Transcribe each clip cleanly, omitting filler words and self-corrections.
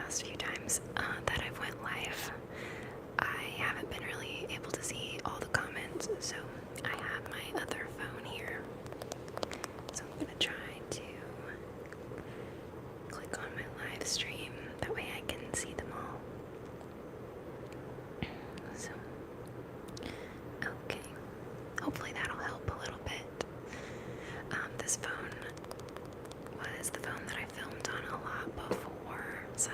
last few times that I've went live, I haven't been really able to see all the comments, so I have my other phone here. So I'm gonna try to click on my live stream, that way I can see them all. So, okay, hopefully that'll help a little bit. This phone was the phone that I filmed on a lot before, so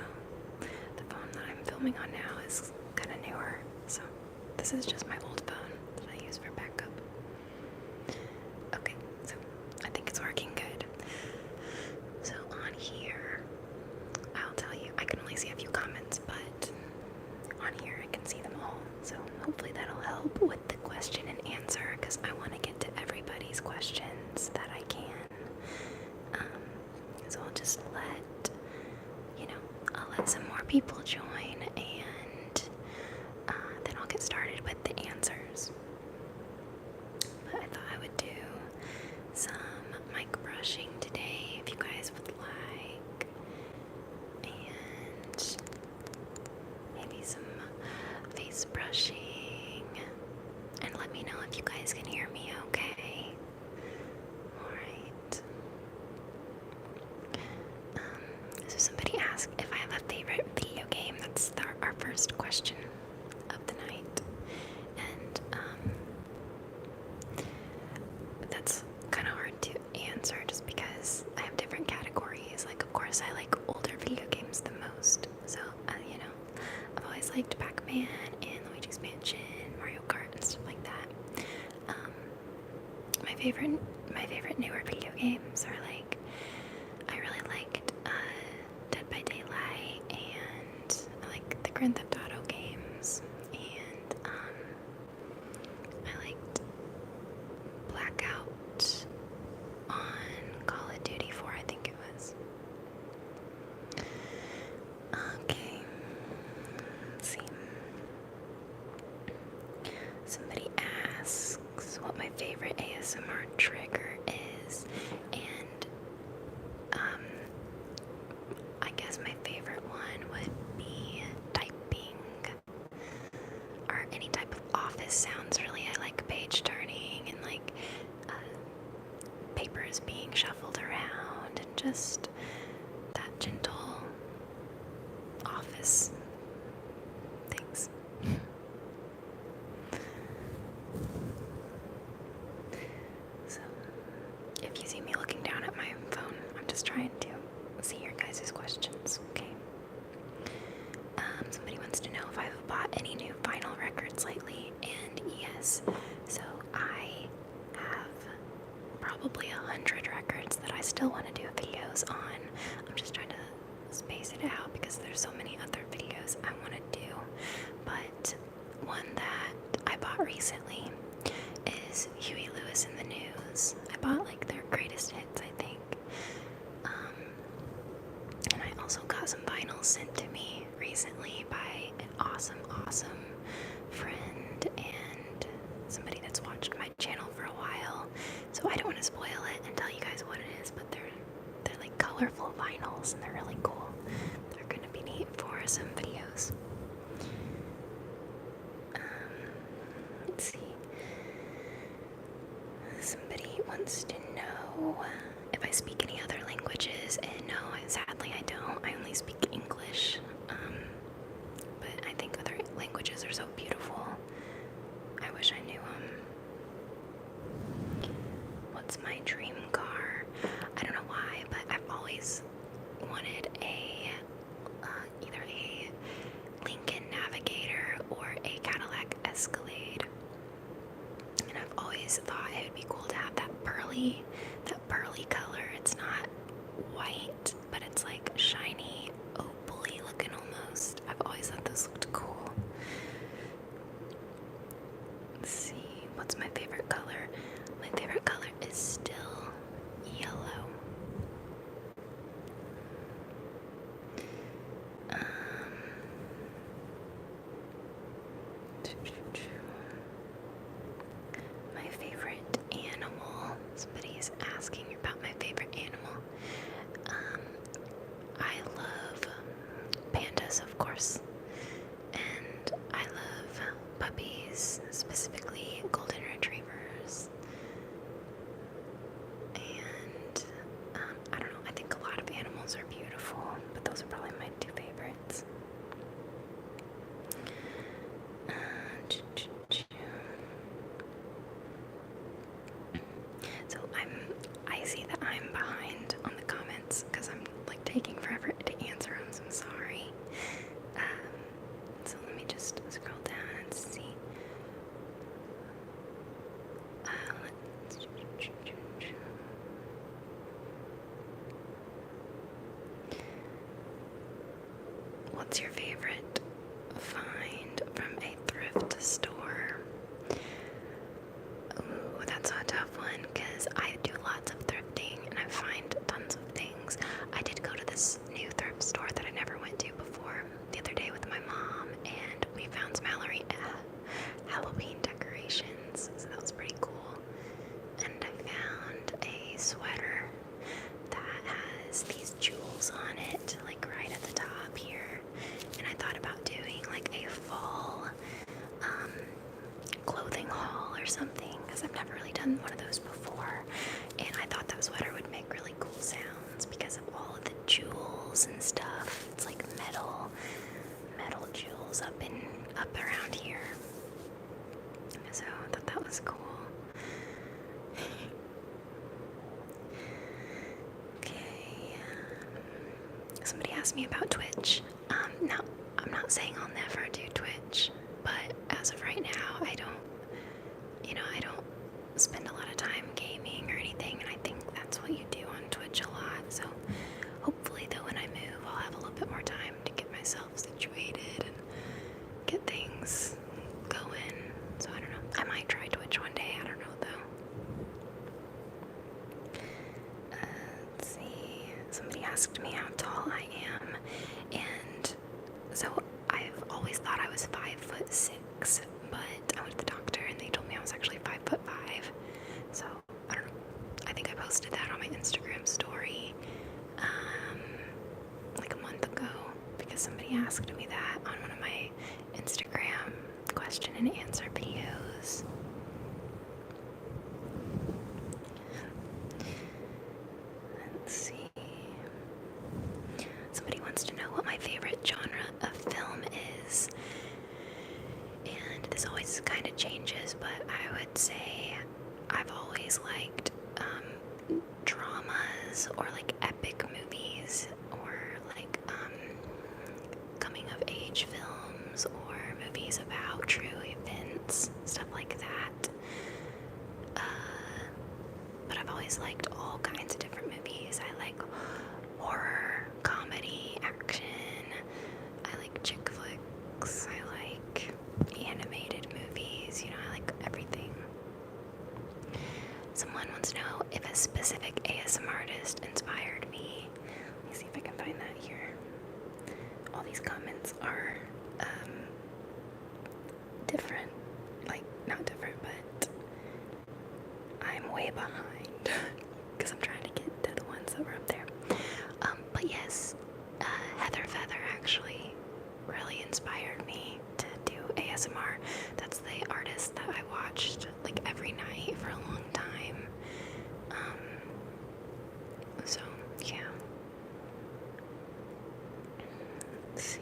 the phone that I'm filming on now is kind of newer, so this is just my old phone that I use for backup. Okay, so I think it's working good. So on here, I'll tell you, I can only see a few comments, but on here I can see them all, so hopefully that'll help with the question and answer, because I want to get to everybody's questions that I can. So I'll just I'll let some more people join, and then I'll get started with the answers. But I thought I would do some mic brushing today, if you guys would like, and maybe some face brushing, and let me know if you guys can hear me okay. Alright. So somebody asked if I have a favorite video game. That's our first question of the night. And that's kind of hard to answer just because I have different categories. Like, of course, I like older video games the most. So, I've always liked Pac-Man and Luigi's Mansion, Mario Kart, and stuff like that. My favorite newer video games are like, I really liked Dead by Daylight, and I like the Grand Theft Auto games, and I liked Blackout on Call of Duty 4, I think it was. Okay, let's see. Somebody asks what my favorite ASMR trigger is, and I guess my favorite one would be typing, or any type of office sounds, really. I like page turning, and like papers being shuffled around, and just that gentle office things. So, if you see me looking down at my phone, I'm just trying to see your guys' questions, okay? Somebody wants to know if I've bought any new vinyl records lately, and yes, so I have probably 100 records that I still want to do videos on. I'm just trying to space it out because there's so many other videos I want to do, but one that I bought recently is Huey Lewis and the News. I bought like their greatest hits, I think. And I also got some vinyl sent to me recently by an awesome friend and somebody that's watched my channel for a while. So I don't want to spoil it and tell you guys what it is, but they're like colorful vinyls and they're really cool. They're gonna be neat for some videos. Let's see. Somebody wants to know if I speak any other languages, and no, sadly I don't. I only speak English, but I think other languages are so beautiful. I wish I knew them. What's my dream car? I don't know why, but I've always wanted either a Lincoln Navigator or a Cadillac Escalade. And I've always thought it would be cool to have that pearly color. It's not white, but it's like shiny, opal-y looking almost. I've always thought those looked cool. Let's see, what's my favorite color? My favorite color is still yellow. My favorite animal, somebody's What's your favorite find from a thrift store? Ooh, that's a tough one because I do lots of thrifting and I find tons of things. I did go to this new thrift store that I never went to before the other day with my mom, and we found some Halloween decorations, so that was pretty cool. And I found a sweater that has these jewels on it, like right at the top here. And I thought about doing like a fall clothing haul or something, because I've never really done one of those before. And I thought that sweater would make really cool sounds because of all of the jewels and stuff. It's like metal jewels up around here. So I thought that was cool. Okay. Somebody asked me about Twitch. Now, I'm not saying I'll never do Twitch, but as of right now, I don't spend a lot of time gaming or anything, and I think that's what you do on Twitch a lot. So hopefully, though, when I move, I'll have a little bit more time to get myself situated and get things going. So I don't know. I might try Twitch one day. I don't know, though. Let's see. Somebody asked me how tall I am, and so I've always thought I was 5'6", but I went to the doctor and they told me I was actually 5'5". So I don't know. I think I posted that on my Instagram story like a month ago because somebody asked me that on one of my Instagram question and answer videos. Let's see. Somebody wants to know what my favorite genre of film is. And this always kind of changes, but I would say I've always liked dramas or like epic movies or like coming of age films or movies about true events, stuff like that. But I've always liked all kinds of different movies. I like horror, comedy, action. I like chick flicks. I like animated movies. I like everything. Someone wants to know if a specific ASMR artist inspired me. Let me see if I can find that here. All these comments are different. Like, not different, but I'm way behind because I'm trying to get to the ones that were up there. But yes, Heather Feather actually really inspired me to do ASMR. That's the artist that I watched like every night for a long time. So yeah. Let's see.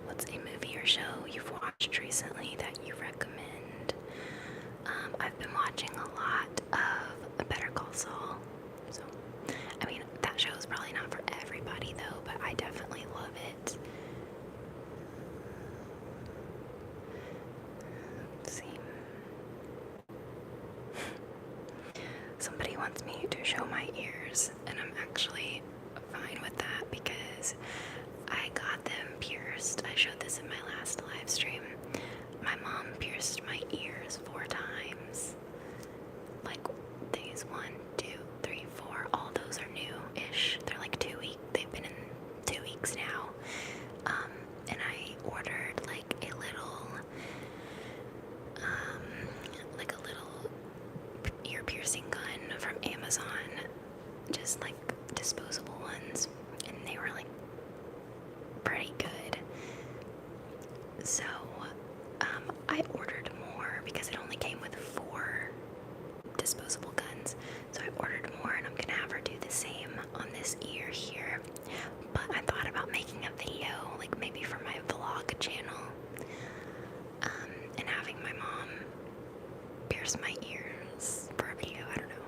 What's a movie or show you've watched recently that you recommend? I've been watching a lot of Better Call Saul. So, I mean, that show is probably not for everybody though, but I definitely love it. Let's see. Somebody wants me to show my ears, and I'm actually fine with that because I got them pierced. I showed this in my last live stream. My mom pierced my ears 4 times. Like days 1, 2, 3, 4. All those are new-ish. They're like 2 weeks. They've been in 2 weeks now. And I ordered like a little ear piercing gun from Amazon. Just like disposable ones. And they were like pretty good. So, I ordered more because it only came with 4 disposable guns. So I ordered more, and I'm gonna have her do the same on this ear here. But I thought about making a video, like maybe for my vlog channel, and having my mom pierce my ears for a video. I don't know.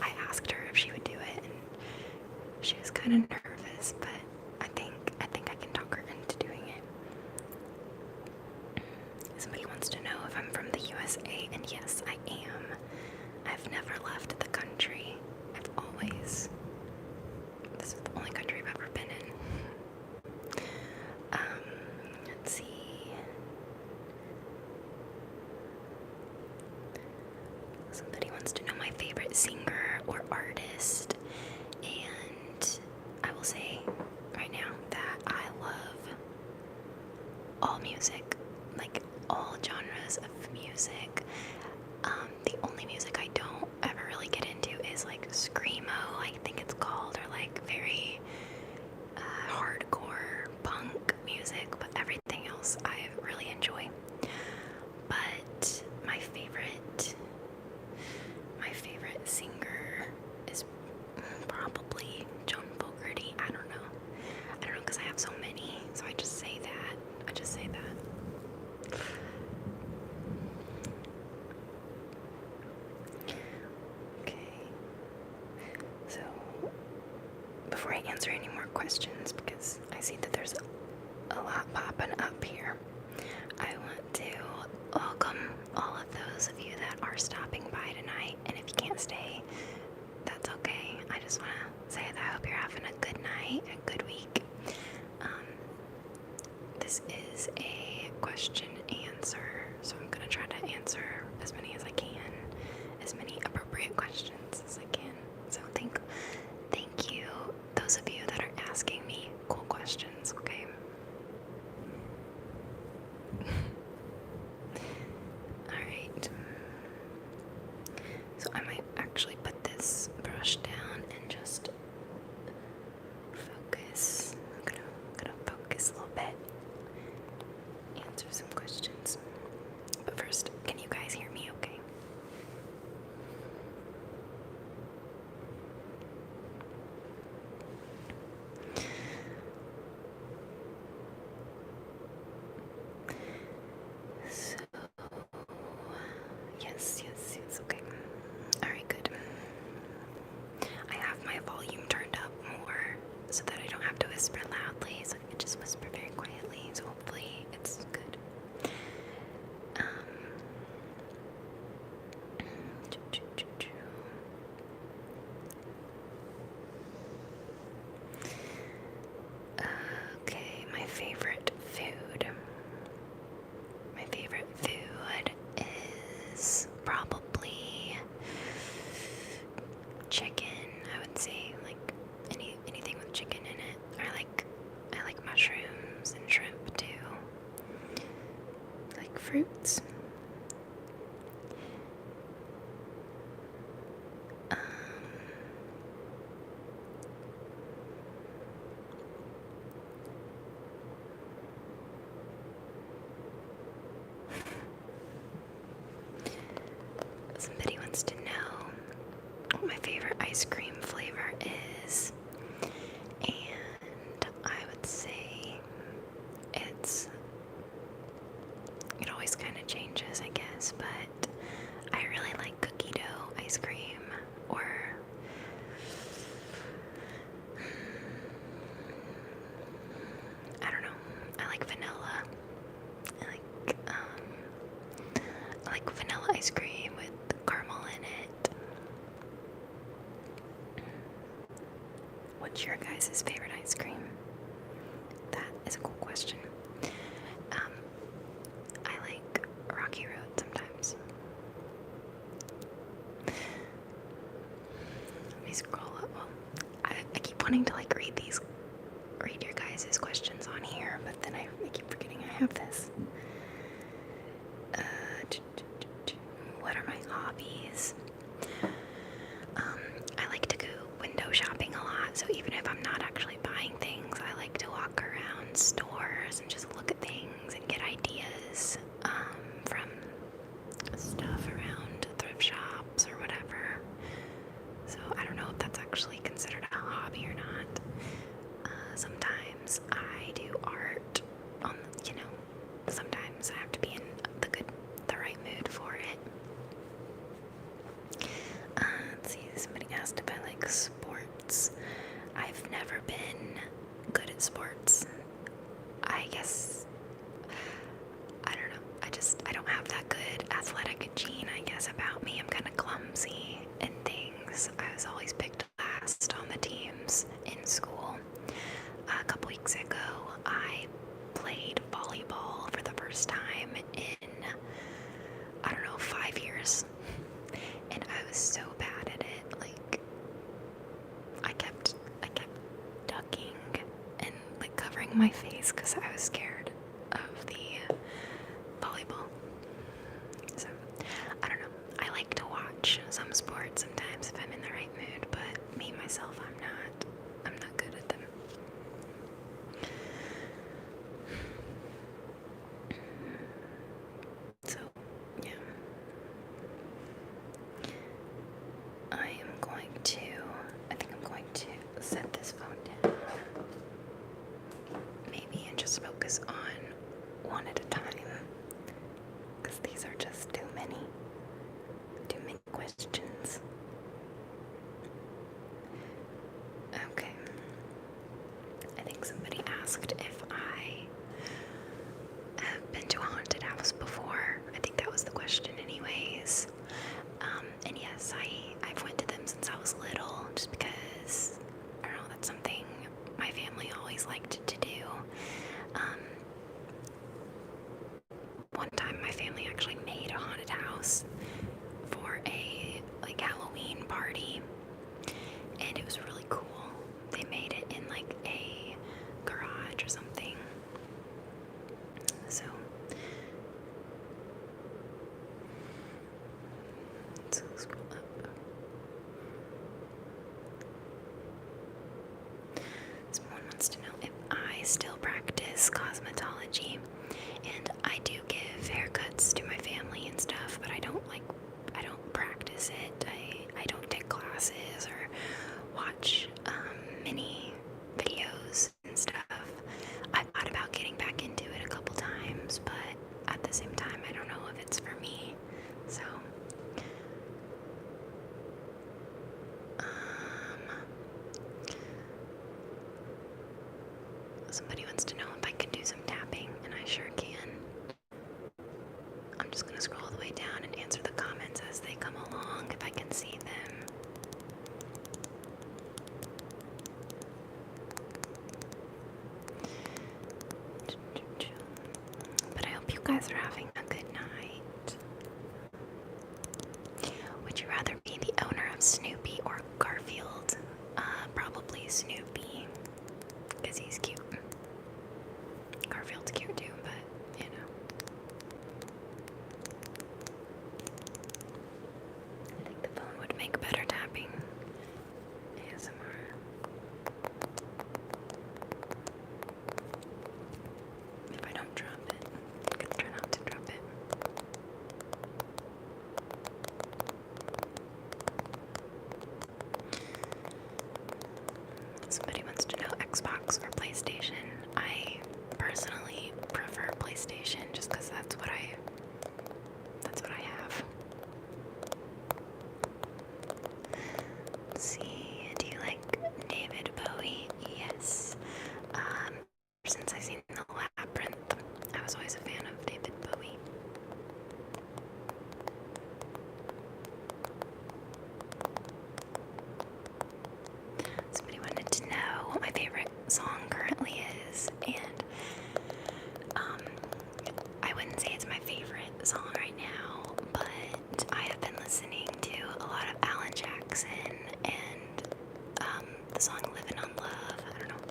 I asked her if she would do it, and she was kind of nervous, but I think I can talk her into doing it. Somebody wants to know if I'm from the USA, and yes, I am. I've never left the country. This is the only country I've ever been in. music, like all genres of music. The only music I don't ever really get into is like screamo, I think it's called, or like very hardcore punk music, but everything else I really enjoy. But my favorite singer is probably John Fogerty. I don't know because I have so many, so I just say that. Okay. So before I answer any more questions, because I see that there's a lot popping up here, I want to welcome all of those of you that are stopping by tonight, and if you can't stay, that's okay. I just want to say that I hope you're having a good night, a good week. This is a question answer, so I'm going to try to answer as many as I can, as many appropriate questions as I can. So thank you, those of you that are asking me cool questions, okay? Alright. So I might actually put this brush down and just focus. I'm gonna focus a little bit. Answer some questions. But first, can you guys hear me okay? So, yes, okay. Alright, good. I have my volume turned up more so that I don't have to whisper loudly, so I can just whisper very quietly, so hopefully it's good. Okay, my favorite food. My favorite food is probably chicken, I would say, like anything with chicken in it. I like mushrooms and shrimp too. I like fruits. Somebody wants to know what my favorite ice cream flavor is, and I would say it always kind of changes, I guess, but I really like cookie dough ice cream, or I don't know, I like vanilla. I like vanilla ice cream with caramel in it. What's your guys' favorite ice cream? That is a cool question. I like Rocky Road sometimes. Let me scroll up. Well, I keep wanting to read your guys' questions on here, but then I keep forgetting I have this. What are my hobbies? I like to go window shopping a lot, so even if I'm not actually buying things, I like to walk around stores and just look at things and get ideas from stuff around thrift shops or whatever. So I don't know if that's actually considered a hobby or not. Sometimes I do art sometimes I have to be in the right mood for it. Let's see, somebody asked if I like sports. I've never been good at sports. I guess, I don't know, I don't have that good athletic gene, I guess, about me. I'm kind of clumsy in things. I was always picked last on the teams in school. A couple weeks ago, I played volleyball for the first time in, 5 years. And I was so bad at it. Like, I kept ducking and covering my face because I was scared of the just focus on one at a time, because these are just too many questions. Okay. I think somebody asked if I have been to a haunted house before. I think that was the question anyways. And yes, I've went to them since I was little, just because, I don't know, that's something my family always liked to do. One time my family actually made a haunted house for a Halloween party, and it was really cool. They made it in a garage or something. So let's scroll up. Someone wants to know if I still practice cosmetology, and I do give haircuts to my family and stuff, but I don't practice it. I don't take classes or watch many videos and stuff. I've thought about getting back into it a couple times, but at the same time, I don't know if it's for me. So, somebody wants to know if I can do some tapping, and I sure can. I'm just gonna scroll all the way down and answer the comments as they come along, if I can see them. But I hope you guys are having a good night. Would you rather be the owner of Snoopy or Garfield? Probably Snoopy, because he's cute. Garfield's cute too, but you know. I think the phone would make better tapping ASMR. If I don't drop it, I'm gonna try not to drop it. Somebody wants to know Xbox or PlayStation. I personally prefer PlayStation just because that's what I have. Let's see, do you like David Bowie? Yes. Since I seen The Labyrinth, I was always a fan of David Bowie. Somebody wanted to know what my favorite song currently is, and I wouldn't say it's my favorite song right now, but I have been listening to a lot of Alan Jackson and the song Livin' on Love. I don't know.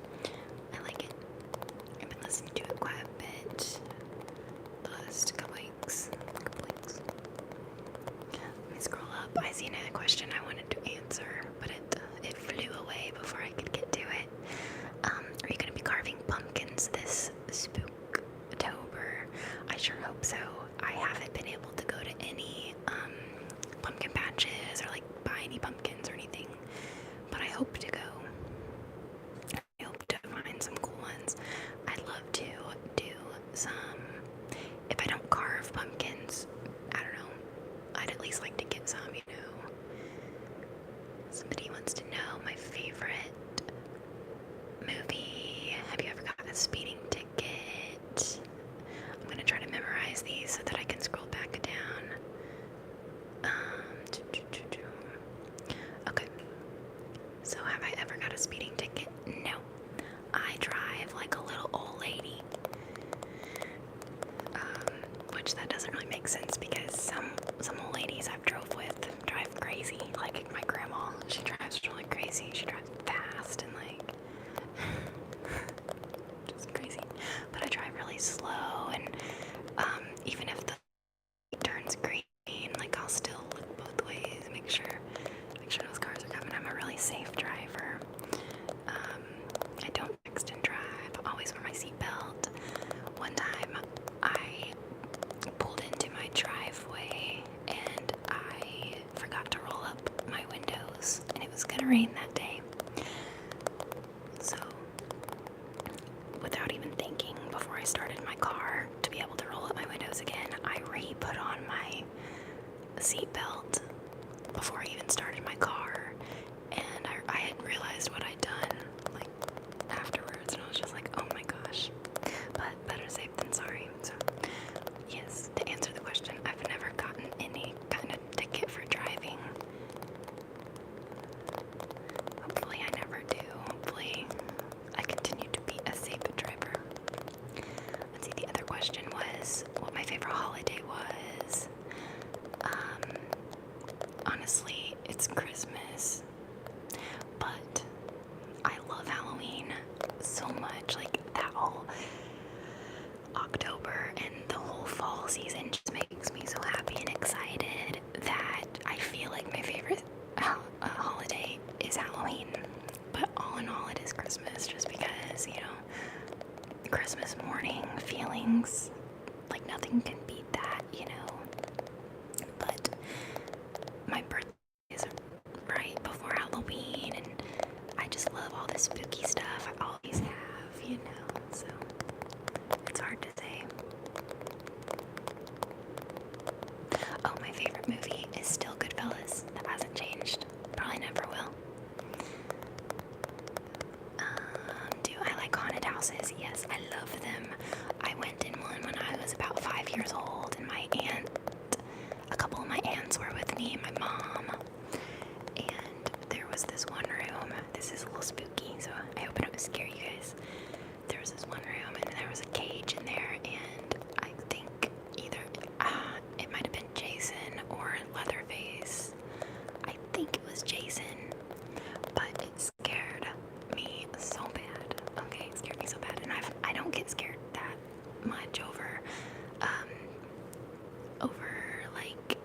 I like it. I've been listening to it quite a bit the last couple weeks. Let me scroll up. I seen a question I wanted to answer, but it flew away before I could get to it. Are you going to be carving pumpkins this Spooktober? I sure hope so. I haven't been able to go to any pumpkin patches or buy any pumpkins or anything, but I hope to go. I hope to find some cool ones. I'd love to do some, if I don't carve pumpkins, I don't know, I'd at least like to get some, you know. Somebody wants to know my favorite movie. Have you ever gotten a speeding ticket? I'm gonna try to memorize these so that I can scroll back down. Okay. So have I ever got a speeding ticket? No. I drive like a little old lady. Which that doesn't really make sense because some old ladies I've drove with drive crazy. Like my grandma, she drives really crazy. She drives fast and just crazy. But I drive really slow, and even if the light turns green, I'll still look both ways, make sure those cars are coming. I'm a really safe driver. I don't text and drive. I always wear my seatbelt. One time I pulled into my driveway and I forgot to roll up my windows, and it was gonna rain that day. So without even thinking, what my favorite holiday was. Honestly, it's Christmas. But I love Halloween so much. Like, that whole October and the whole fall season just makes me so happy and excited that I feel like my favorite holiday is Halloween. But all in all, it is Christmas, just because, Christmas morning feelings, like nothing can beat that. But my birthday is right before Halloween, and I just love all the spooky stuff I always have, so it's hard to say. Oh, my favorite movie is still Goodfellas. That hasn't changed. Probably never will. Do I like haunted houses? Yes, I love them. I went in one when I was about 5 years old, and a couple of my aunts were with me, and my mom. And there was this one room. This is a little spooky, so I hope I don't scare you guys. There was this one room, and there was a cage in there, and I think either it might have been Jason or Leatherface. I think it was Jason, but it scared me so bad. Okay, it scared me so bad, and I don't get scared that much over like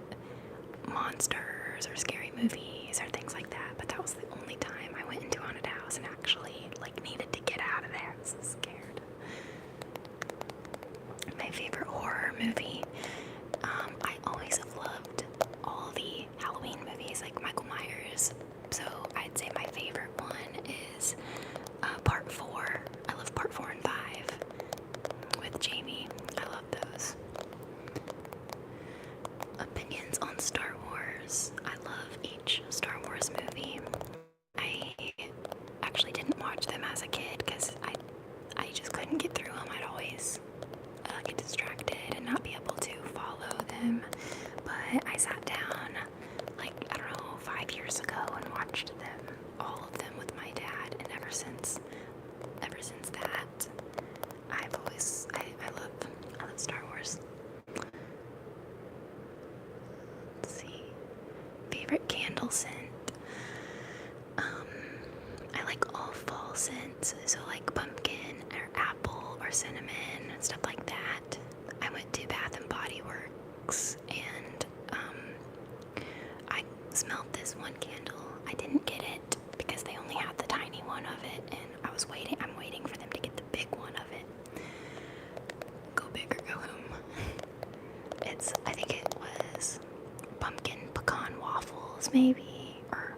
monsters or scary movies or things like that. But that was the only time I went into a haunted house and actually needed to get out of there. I was so scared. My favorite horror movie. I always have loved all the Halloween movies, like Michael Myers. So I'd say my favorite one is Part 4. I love Part 4 and 5 with Jamie. I love those. Opinions on Star Wars. I love each Star Wars movie. I actually didn't watch them as a kid because I just couldn't get through them. I'd always get distracted and not be able to follow them. But I sat down, I don't know, 5 years ago and watched them, all of them with my dad. And ever since that, I love Star Wars. Let's see. Favorite candle scent. I like all fall scents, so like pumpkin or apple or cinnamon and stuff like that. I went to Bath and Body Works and I smelled this one candle. I didn't get it because they only had the tiny one of it, and I'm waiting for them to get the big one of it. Go big or go home. I think it was pumpkin pecan waffles maybe, or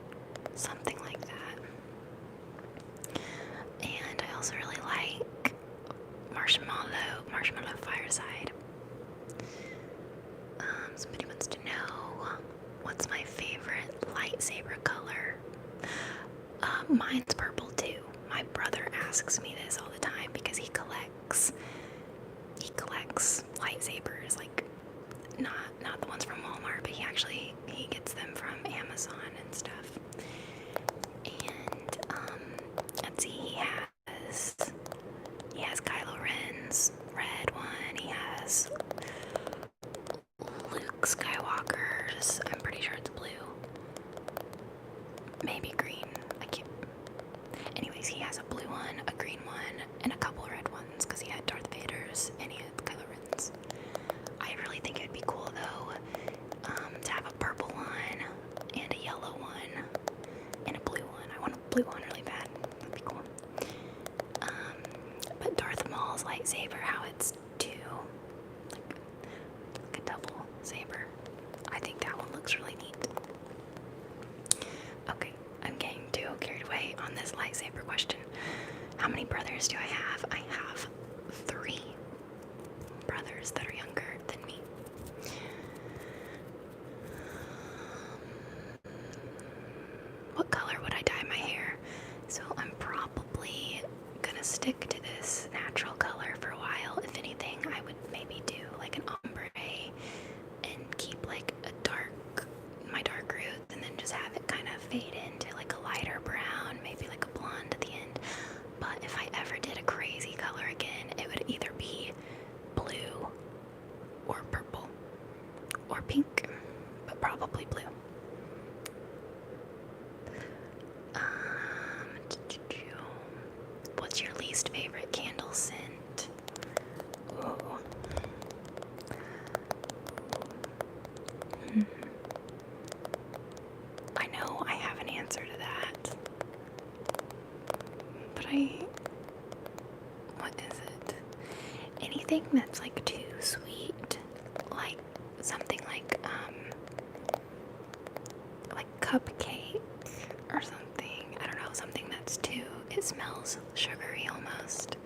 something like that. And I also really like marshmallow fireside. Somebody wants to know, what's my favorite lightsaber color? Mine's purple too. My brother asks me this all the time because he collects lightsabers, like not the ones from Walmart, but he gets them from Amazon and stuff. And let's see, he has Kylo Ren's red one. He has Luke Skywalker's. I'm pretty sure it's blue. Maybe green. Anyways, he has a blue one, a green one, and a couple red ones because he had Darth Vader's and he had Kylo Ren's. I really think it would be cool though, to have a purple one and a yellow one and a blue one. I want a blue one really bad. That'd be cool. But Darth Maul's lightsaber, how it's two, like a double saber. I think that one looks really neat. Okay, I'm getting too carried away on this lightsaber question. How many brothers do I have? I have 3 brothers that are younger than me. What color would I dye my hair? So I'm probably gonna stick to this natural color for a while. If anything, I would maybe do like an ombre and keep like my dark roots, and then just have it kind of fade into like a lighter brown, maybe like a blonde at the end. But if I ever did a crazy color again, it would either be blue but what is it? Anything that's like too sweet, like something like cupcake or something. I don't know, something that's too, it smells sugary almost.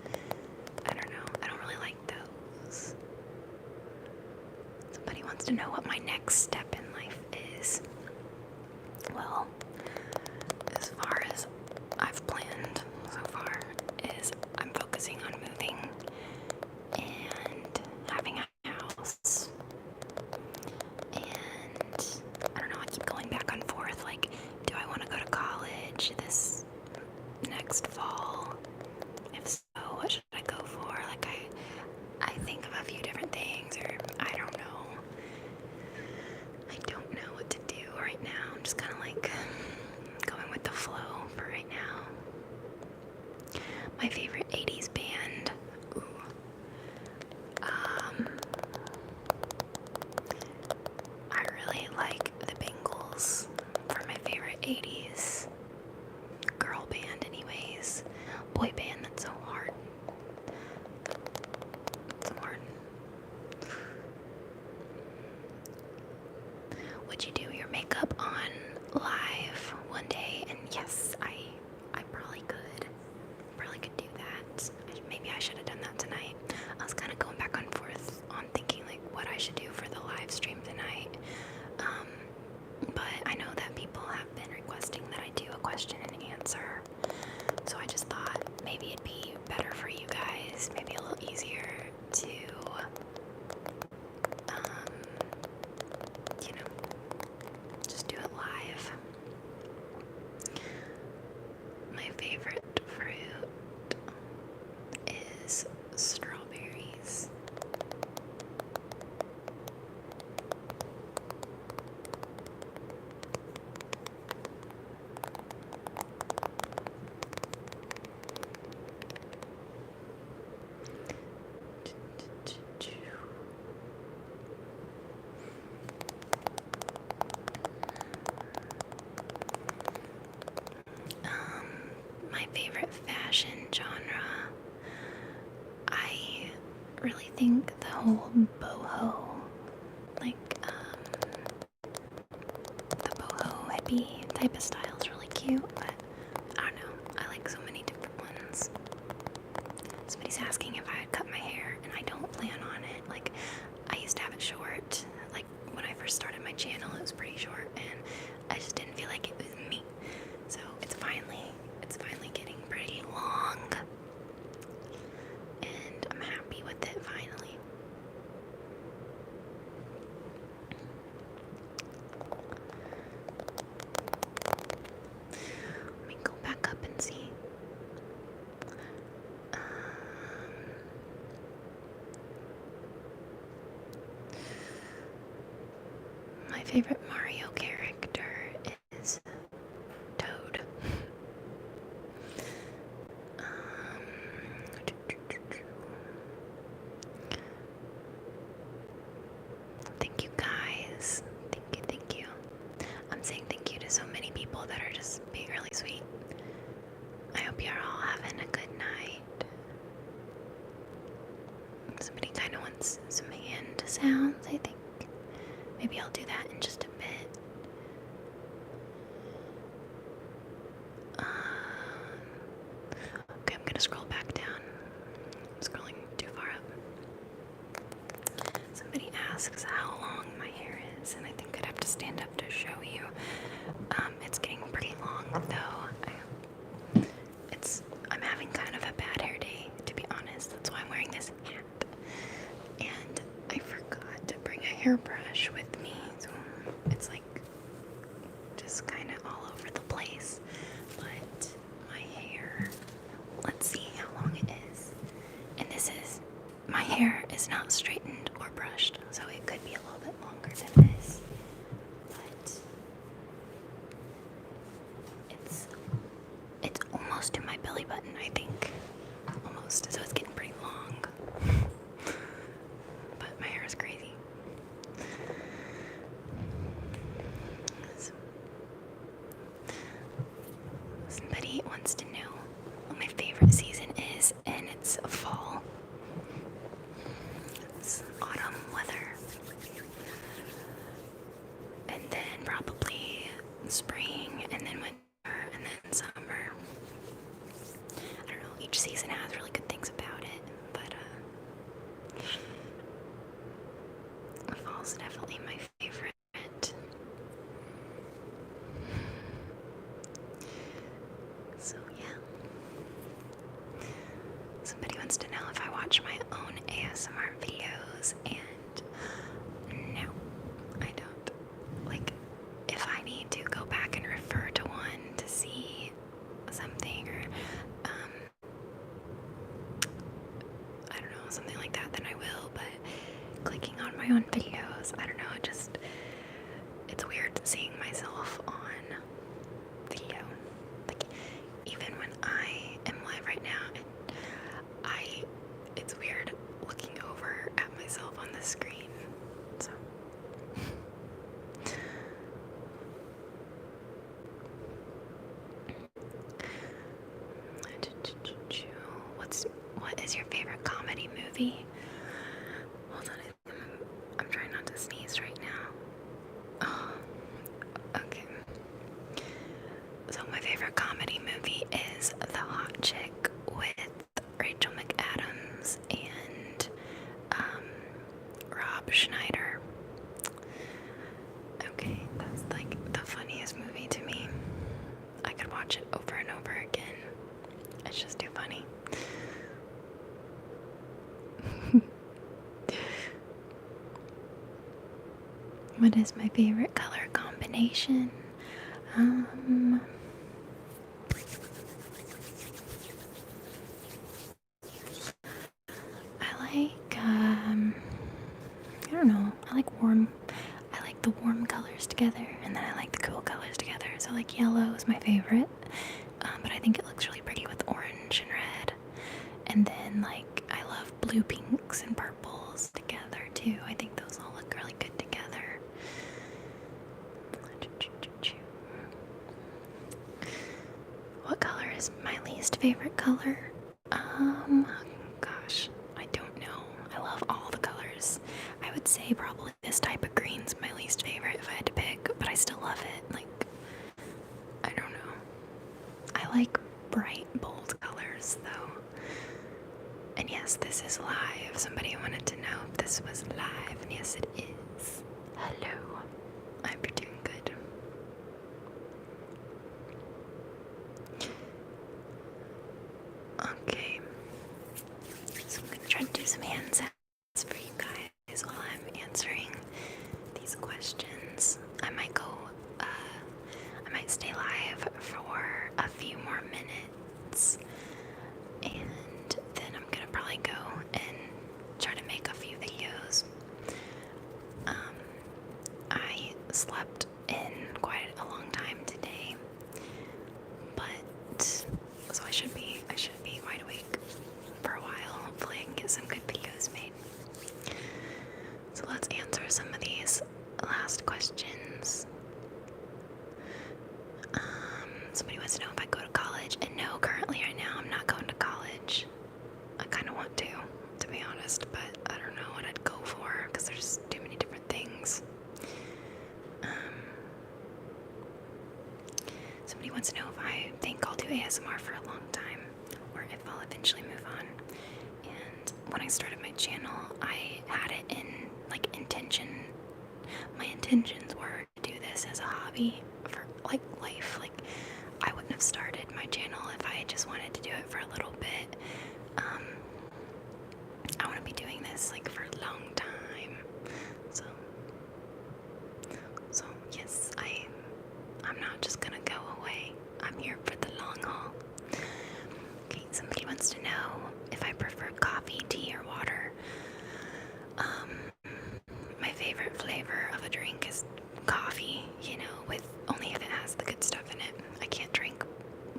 I don't know, I don't really like those. Somebody wants to know what my next step in life is. Well, as far as I've planned so far is I'm focusing on moving and having a house. And I don't know, I keep going back and forth, like, do I want to go to college this next fall? If so, what should I go for? Like, I think of a few different things, or I don't know. I don't know what to do right now. I'm just kind of like going with the flow for right now. My favorite 80s band. Ooh. I really like the Bengals for my favorite 80s girl band anyways. Boy band, that's so hard. So hard. Would you do your makeup on live one day? And yes, I probably could. Probably could do that. Maybe I should have done that tonight. I was kind of going back and forth on thinking like what I should do for the live stream tonight. But I know that people have been requesting that I do a question and answer. So I just thought maybe it'd be better for you guys, maybe a little easier to, just do it live. My favorite fruit is strawberries. My favorite fashion genre, I really think the whole boho, like the boho hippie type of style is really cute, but I don't know, I like so many different ones. Somebody's asking if I had cut my hair, and I don't plan on it. Like, I used to have it short, like when I first started my channel it was pretty short, and I just didn't feel like it was me. So it's finally getting pretty long, and I'm happy with it finally. Let me go back up and see. My favorite Mario character is Toad. Thank you guys. Thank you. I'm saying thank you to so many people that are just being really sweet. I hope you're all having a good night. Somebody kind of wants some hand sounds, I think. Maybe I'll do that in just a bit. Okay, I'm gonna scroll back down. I'm scrolling too far up. Somebody asks how long my hair is, and I think I'd have to stand up to show you. It's getting pretty long, though. I'm having kind of a bad hair day, to be honest. That's why I'm wearing this hat. And I forgot to bring a hairbrush with me, so it's like just kind of all over the place. But my hair, let's see how long it is. And my hair is not straightened or brushed, so it could be a little bit longer than this. But it's almost to my belly button, I think. Almost, so it's getting pretty long. But my hair is crazy. Somebody wants to know what my favorite favorite season is, and it's fall. It's autumn weather. And then probably spring, and then winter, and then summer. I don't know, each season has really good things about it, but fall's definitely my favorite. So yeah. Somebody wants to know if I watch my own ASMR videos, and no, I don't. Like, if I need to go back and refer to one to see something, or I don't know, something like that, then I will, but clicking on my own videos, I don't know, it's weird seeing myself on video. Like, even when I am live right now, it's weird looking over at myself on the screen, so. What is your favorite comedy movie? Hold on, I'm trying not to sneeze right now. Oh, okay. So my favorite comedy movie is The Hot Chick with Rachel McAdams and Rob Schneider. Okay, that's like the funniest movie to me. I could watch it over and over again. It's just too funny. What is my favorite color combination? I don't know. I like the warm colors together, and then I like the cool colors together. So like yellow is my favorite, but I think it looks really pretty with orange and red. And then like I love blue, pinks, and purples together too. I think those all look really good together. What color is my least favorite color? Gosh, I don't know. I love all the colors. I would say probably this type of green's my least favorite if I had to pick, but I still love it. Like, I don't know. I like bright, bold colors though. And yes, this is live. Somebody wanted to know if this was live, and yes, it is. Hello. I hope you're doing good. Okay. So I'm gonna try to do some hand sounds for you guys while I'm answering these questions. I might stay live for a few more minutes, and then I'm gonna probably go and try to make a few videos. I slept in quite a long time today, but so I should be wide awake for a while. Hopefully I can get some good videos made. So let's answer some of these last questions. Somebody wants to know if I go to college, and no, currently right now I'm not going to college. I kind of want to be honest, but I don't know what I'd go for because there's too many different things. Somebody wants to know if I think I'll do ASMR for a long time, or if I'll eventually move on. And when I started my channel, I had it in like intention. My intentions were to do this as a hobby for like life. Like, I wouldn't have started my channel if I just wanted to do it for a little bit. I want to be doing this like for a long time. So yes, I'm not just gonna go away. I'm here for the long haul. Okay, somebody wants to know if I prefer coffee, tea, or water. My favorite flavor of a drink is coffee, with only if it has the good stuff in it. I can't drink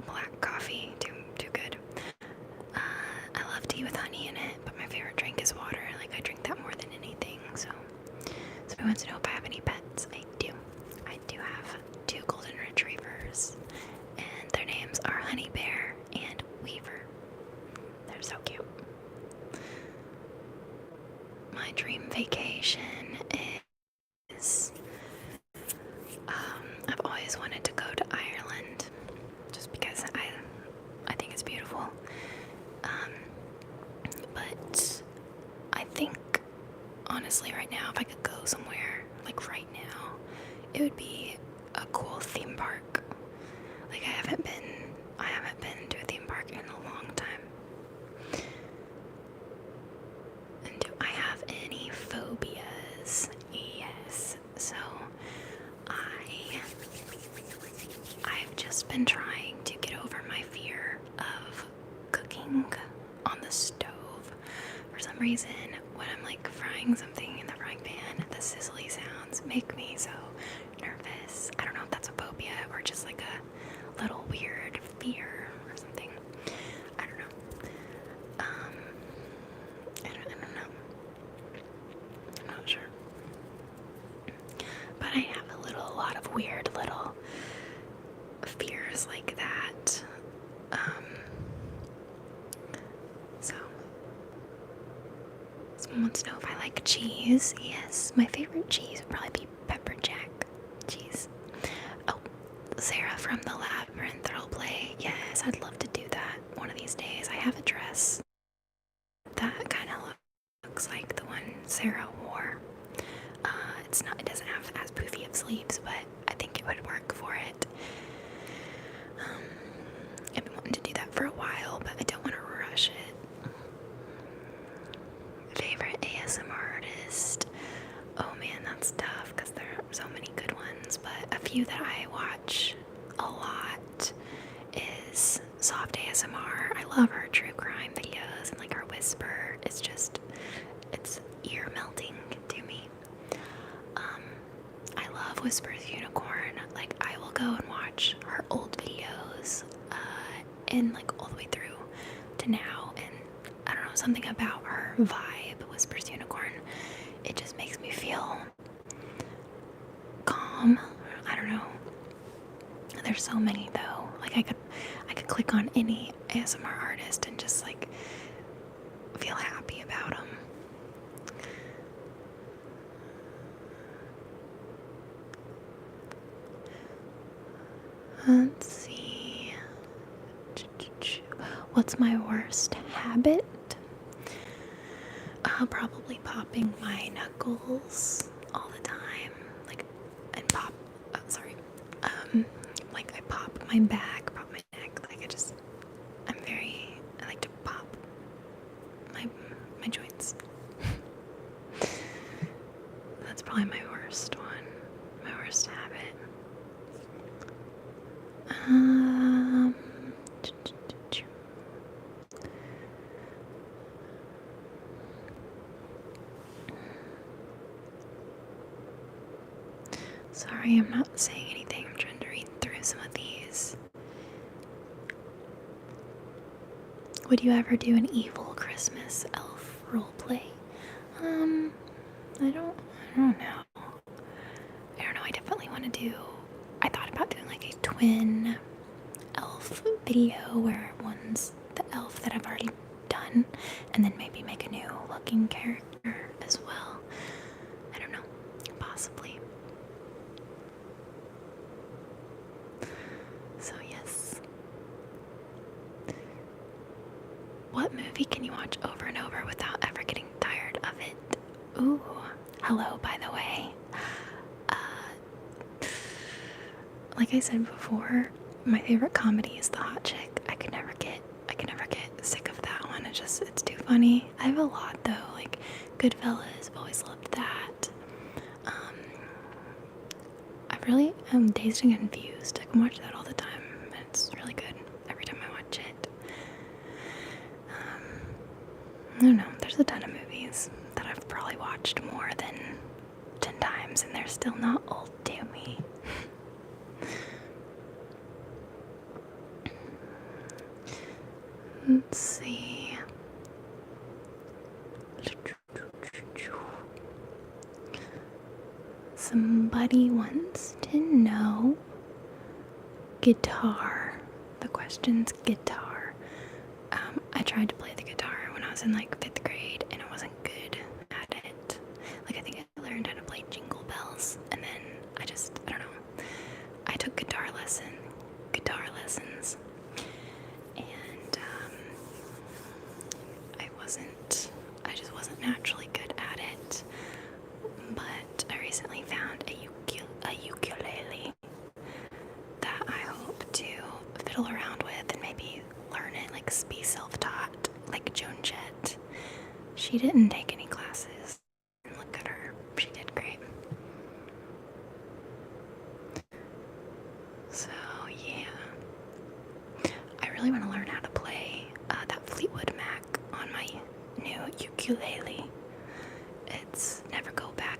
black coffee, too good. vacation is, I've always wanted to go to Ireland, just because I think it's beautiful. But I think, honestly, right now, if I could go somewhere, like right now, it would be a cool theme park. Like, I haven't been to a theme park in a long time. And do I have any phobias? Yes. So, I've just been trying to get over my fear of cooking on the stove. For some reason, when I'm like frying something in the frying pan, the sizzly sounds make me so nervous. I don't know if that's a phobia or just like a little weird fear or something. I don't know. I don't know. I'm not sure. But I have a lot of weird little fears like that. So someone wants to know if I like cheese. Yes, my favorite cheese would probably be pepper jack cheese. Oh, Sarah from the Labyrinth Roleplay. Yes, I'd love to do that one of these days. I have a dress that kind of looks like the one Sarah wore. It doesn't have as poofy of sleeves, but I think it would work for it. I've been wanting to do that for a while, but I don't want to rush it. Favorite ASMR artist? Oh man, that's tough because there are so many good ones, but a few that I watch a lot is Soft ASMR. I love her true crime videos and like her whisper. It's ear melting to me. I love Whispers Unicorn. Like, I will go and watch her old videos, and like all the way through to now, and I don't know, something about her vibe, Whispers Unicorn, it just makes me feel calm. I don't know. There's so many though. Like, I could click on any ASMR artist and just like feel happy about them. Let's see. What's my worst habit? Probably popping my knuckles all the time. Like, and pop. Like I pop my back, pop my neck. Like I like to pop my joints. That's probably my worst one. My worst habit. Sorry, I'm not saying anything. I'm trying to read through some of these. Would you ever do an evil Christmas elf roleplay? I don't know. I definitely want to do. I thought about doing like a twin elf video where one's the elf that I've already done, and then maybe make a new looking character as well. I don't know. Possibly. So yes. What movie can you watch over and over without ever getting tired of it? Ooh, hello, by the way. Like I said before, my favorite comedy is The Hot Chick. I could never get sick of that one. It's too funny. I have a lot though, like Goodfellas. I've always loved that. I really am Dazed and Confused. I can watch that all the time. It's really good every time I watch it. I don't know. There's a ton of movies that I've probably watched more than 10 times, and they're still not old to me. Let's see. Somebody wants to know guitar. The question's guitar. I tried to play the guitar when I was in like 5th grade and I wasn't good at it. naturally good at it. But I recently found a ukulele that I hope to fiddle around with and maybe learn it, like be self-taught, like Joan Jett. She didn't take any classes. Look at her. She did great. So, yeah. I really want to learn how to play that Fleetwood Mac on my new ukulele. It's Never Going Back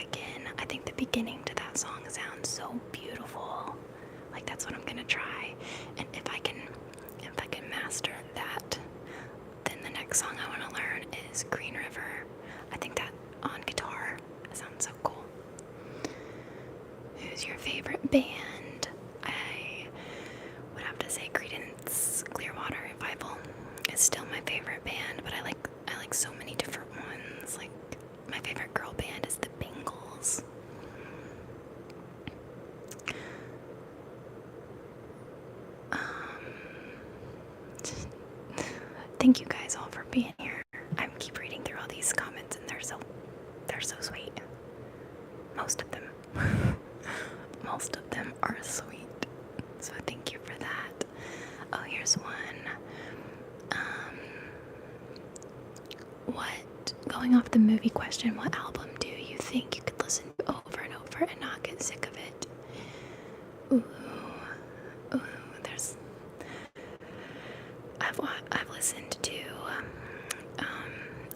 Again. I think the beginning to that song sounds so beautiful. Like, that's what I'm gonna try. And if I can master that, then the next song I want to learn is Green River. I think that on guitar sounds so cool. Who's your favorite band? I would have to say Creedence Clearwater Revival is still my favorite band, but I like so many different ones. Like, my favorite girl band is the Bengals. Thank you guys all for being here. I keep reading through all these comments and they're so sweet. Most of them. Most of them are sweet. So thank you for that. Oh, here's one. Going off the movie question, what album do you think you could listen to over and over and not get sick of it? Ooh, there's... I've listened to,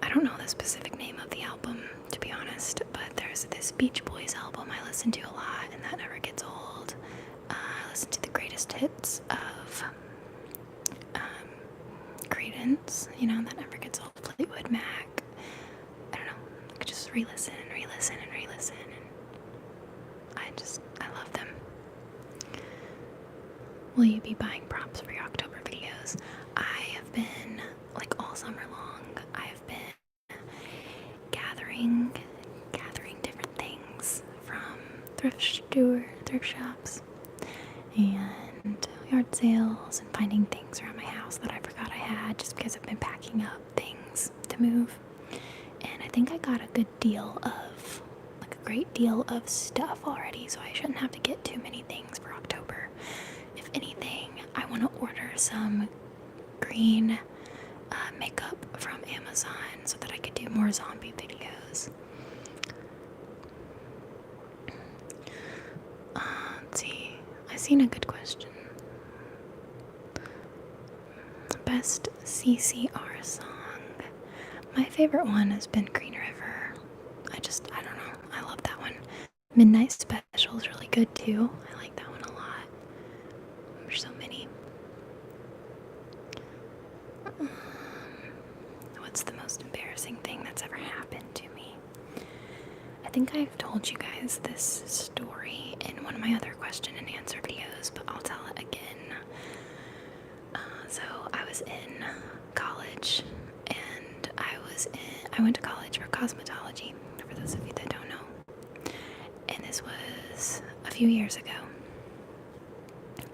I don't know the specific name of the album, to be honest, but there's this Beach Boys album I listen to a lot, and that never gets old. I listen to the greatest hits of Creedence, that never gets old. Fleetwood Mac. I don't know, I could just re-listen and re-listen and re-listen, and I love them. Will you be buying props for your October videos? I have been, like all summer long, I have been gathering different things from thrift shops and yard sales and finding things around my house that I forgot I had just because I've been packing up things to move. And I think I got a great deal of stuff already, so I shouldn't have to get too many things for October. If anything, I want to order some green makeup from Amazon so that I could do more zombie videos. Let's see. I seen a good question. Best Ccr song. My favorite one has been Green River. I don't know. I love that one. Midnight Special is really good too. I like that one a lot. There's so many. What's the most embarrassing thing that's ever happened to me? I think I've told you guys this story in one of my other question and answer videos, but I'll tell it again. So I was in college, and I went to college for cosmetology, for those of you that don't know. And this was a few years ago.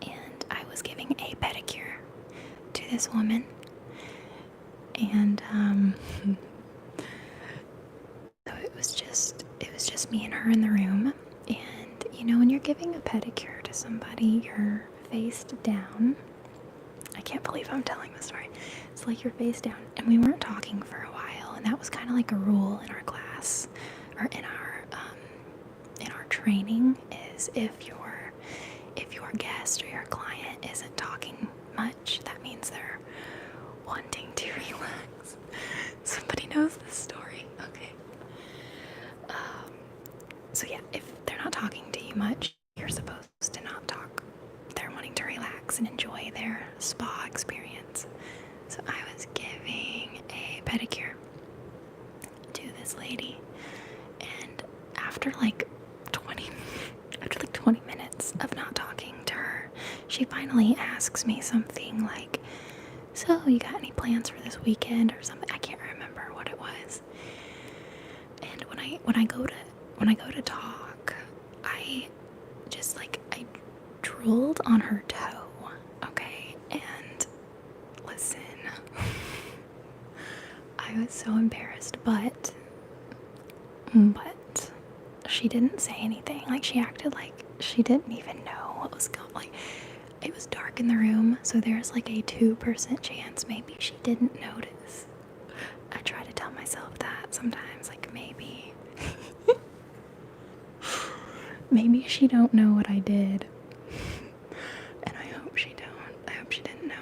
And I was giving a pedicure to this woman. And so it was just me and her in the room. And when you're giving a pedicure to somebody, you're face down. I can't believe I'm telling this story. It's like you're face down, and we weren't talking for a while, and that was kind of like a rule in our class, or in our training, is if your guest or your client isn't talking much, that means they're wanting to relax. Somebody knows this story. Okay. So yeah, if they're not talking to you much, you're supposed to not talk. They're wanting to relax and enjoy their spa experience. So I was giving a pedicure to this lady, and after like 20 minutes of not talking to her, she finally asks me something like, "So, you got any plans for this weekend?" or something. I can't remember what it was. And when I go to talk, I drooled on her toe. Okay, and listen, I I was so embarrassed, but she didn't say anything. Like, she acted like she didn't even know what was going on. Like, it was dark in the room, so there's like a 2% chance maybe she didn't notice. I try to tell myself that sometimes, like, maybe maybe she don't know what I did. And I hope she don't. I hope she didn't know.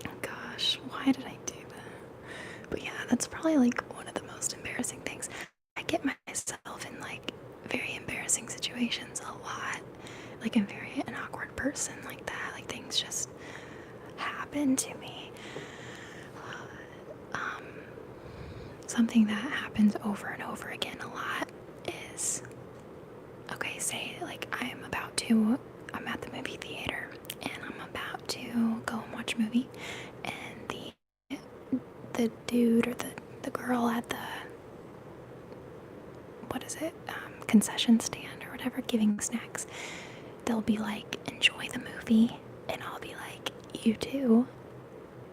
Oh gosh, why did I do that? But yeah, that's probably like one of the most embarrassing things. I get myself in like very embarrassing situations a lot. Like, I'm very an awkward person like that. Like, things just happen to me. Something that happens over and over again a lot is, okay, say like I'm at the movie theater and I'm about to go and watch a movie, and the dude or the girl at the, what is it, concession stand or whatever, giving snacks, they'll be like, enjoy the movie, and I'll be like, you too,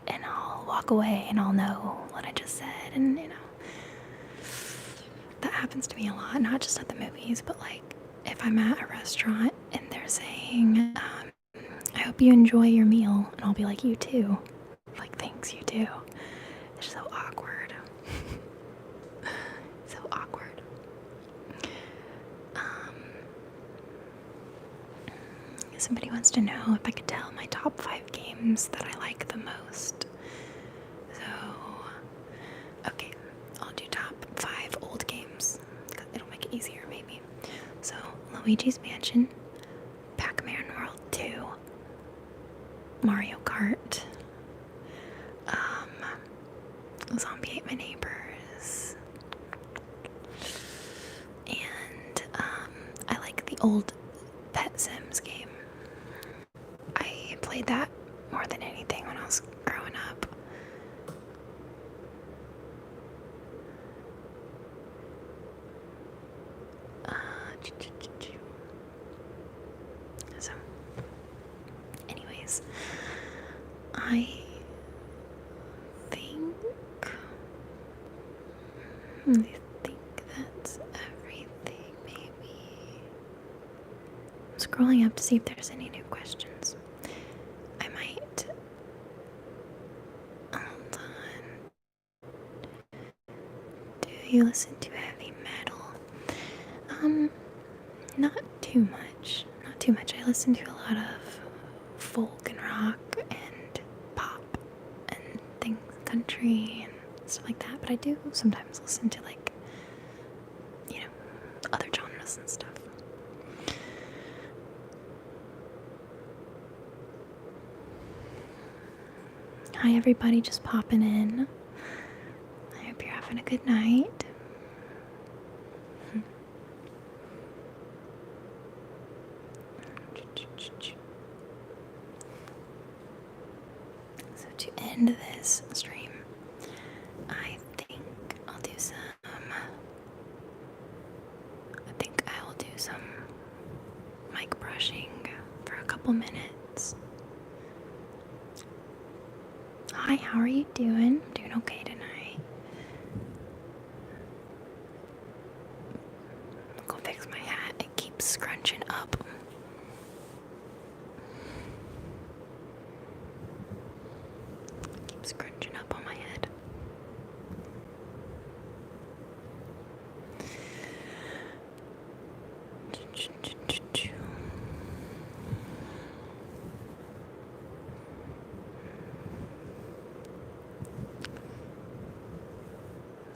and I'll walk away and I'll know what I just said, and you know, that happens to me a lot, not just at the movies, but like if I'm at a restaurant and they're saying, I hope you enjoy your meal, and I'll be like, you too, like, thanks, you too. It's so awkward. So awkward. Somebody wants to know if I could tell my top 5 games that I like the most. So, okay, I'll do top 5 old games. It'll make it easier, maybe. So, Luigi's Mansion, Pac-Man World 2, Mario Kart, Zombie Ate My Neighbors, and I like the old Pet Sims game. I played that more than anything when I was growing up. So, anyways, I think that's everything, maybe. I'm scrolling up to see if there's any new questions. I might. Hold on. Do you listen to heavy metal? Not too much. Not too much. I listen to a lot of folk and rock and pop and things, country and stuff like that. But I do sometimes listen to, like, you know, other genres and stuff. Hi everybody, just popping in. I hope you're having a good night. So to end this stream, I think I will do some mic brushing for a couple minutes. Hi, how are you doing? I'm doing okay tonight. I'll go fix my hat. It keeps scrunching up. Keeps scrunching up on my head.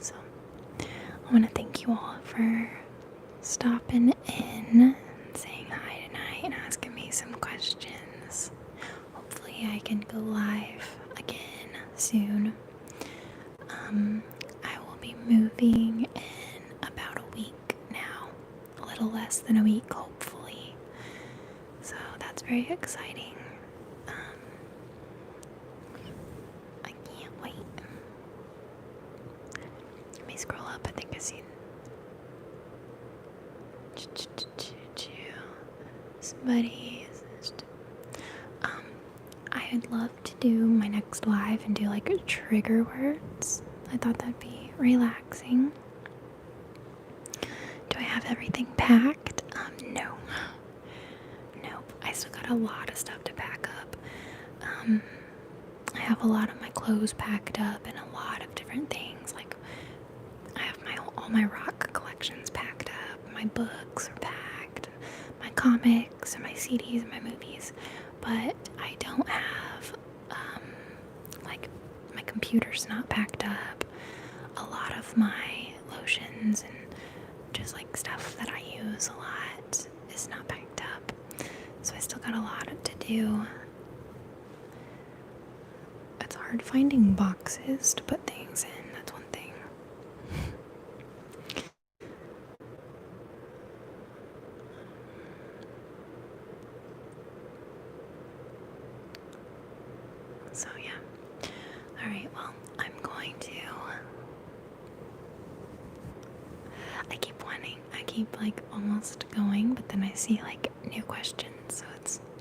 So, I want to thank you all for stopping in, saying hi tonight, and asking me some questions. Hopefully I can go live again soon. I will be moving in about a week now. A little less than a week, hopefully. So that's very exciting. I can't wait. Let me scroll up. I think I see somebody. I'd love to do my next next live and do like trigger words. I thought that'd be relaxing. Do I have everything packed? No. Nope. I still got a lot of stuff to pack up. I have a lot of my clothes packed up and a lot of different things. Like, I have all my rock collections packed up. My books are packed. My comics and my CDs and my movies. But I don't have, like, my computer's not packed up. A lot of my lotions and just like stuff that I use a lot is not packed up. So I still got a lot to do. It's hard finding boxes to put things in, that's one thing. So yeah. Alright, well, I'm going to... I keep like almost going, but then I see like new questions, so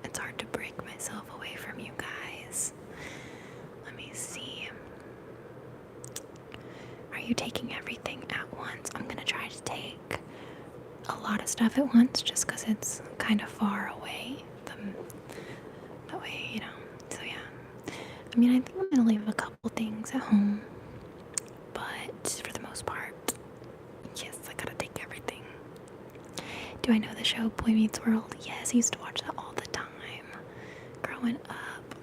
it's hard to break myself away from you guys. Let me see. Are you taking everything at once? I'm gonna try to take a lot of stuff at once just because it's kind of far away. That way, you know. So yeah. I mean, I think I'm gonna leave a couple things at home, but for the most part, yes, I gotta take everything. Do I know the show Boy Meets World? Yes, I used to watch that all the time growing up.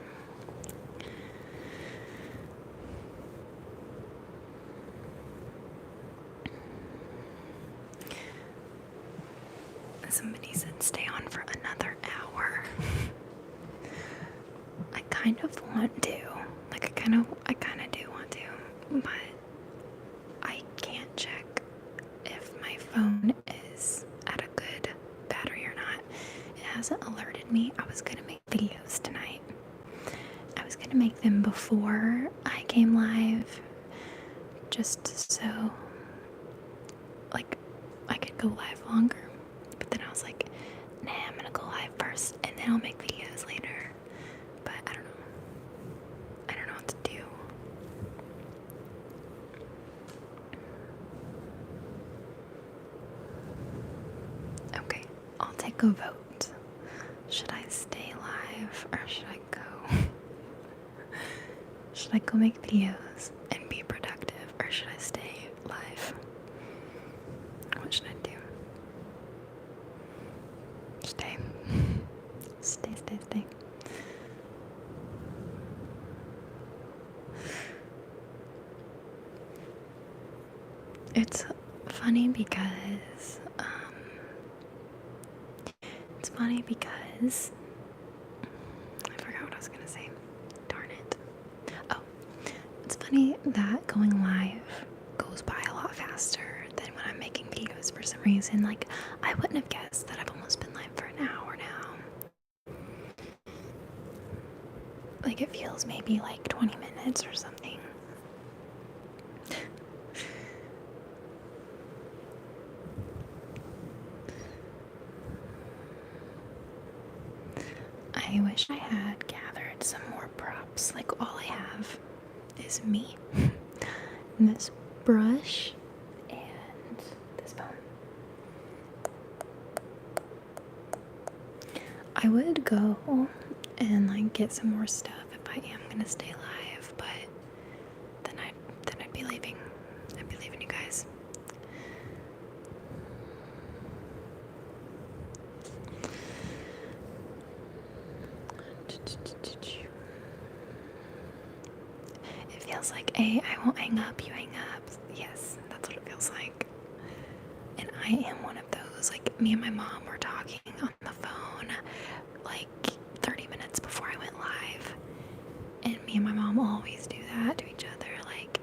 Somebody said stay on for another hour. I kind of want to. Like, I kind of do want to, but I can't check if my phone is at a good battery or not. It hasn't alerted me. I was gonna make videos tonight. I was gonna make them before I came live, just so like I could go live longer. But then I was like, nah, I'm gonna go live first and then I'll make videos later. But I don't know. I don't know what to do. Okay, I'll take a vote. Should I stay live or should I go? Should I go make videos and be productive or should I stay live? What should I do? Stay. Stay. It's funny because, I forgot what I was gonna say. Darn it. Oh, it's funny that going live goes by a lot faster than when I'm making videos for some reason. Like, I wouldn't have guessed that I've almost been live for an hour now. Like, it feels maybe like 20 minutes or something. I wish I had gathered some more props. Like, all I have is me. And this brush and this phone. I would go and like get some more stuff if I am gonna stay live, but then I'd be leaving. I'd be leaving you guys. It feels like I won't hang up, you hang up. Yes, that's what it feels like. And I am one of those, like, me and my mom were talking on the phone like 30 minutes before I went live. And me and my mom always do that to each other, like,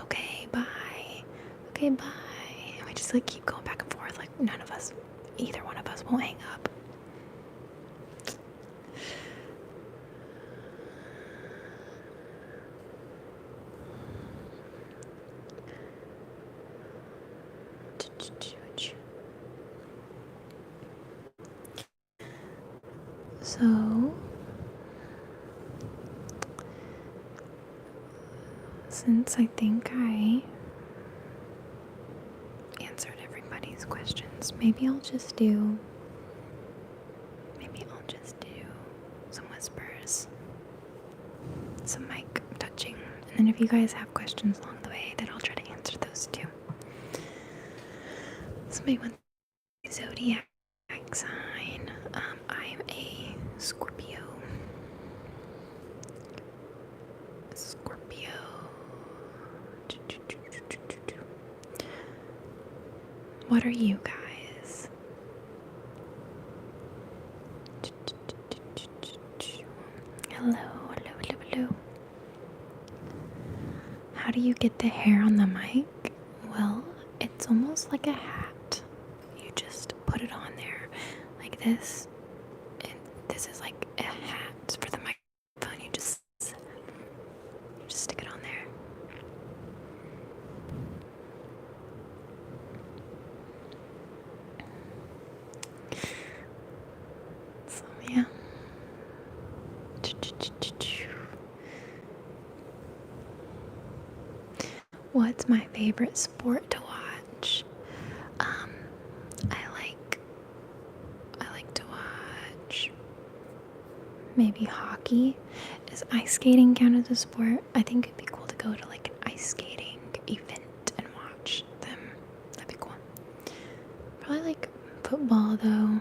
okay, bye. Okay, bye. And we just like keep going back and forth, like either one of us won't hang up. So since I think I answered everybody's questions, maybe I'll just do some whispers, some mic touching, and then if you guys have questions along the way, then I'll try to answer those too. Somebody wants Zodiac sign. I'm a Scorpio. What are you guys? Hello. How do you get the hair on the mic? Well, it's almost like a hat. You just put it on there like this. And this is like a hat for the microphone. You just stick it on there. So yeah. What's my favorite sport to watch? I like to watch maybe hockey. Does ice skating count as a sport? I think it'd be cool to go to like an ice skating event and watch them. That'd be cool. Probably like football though.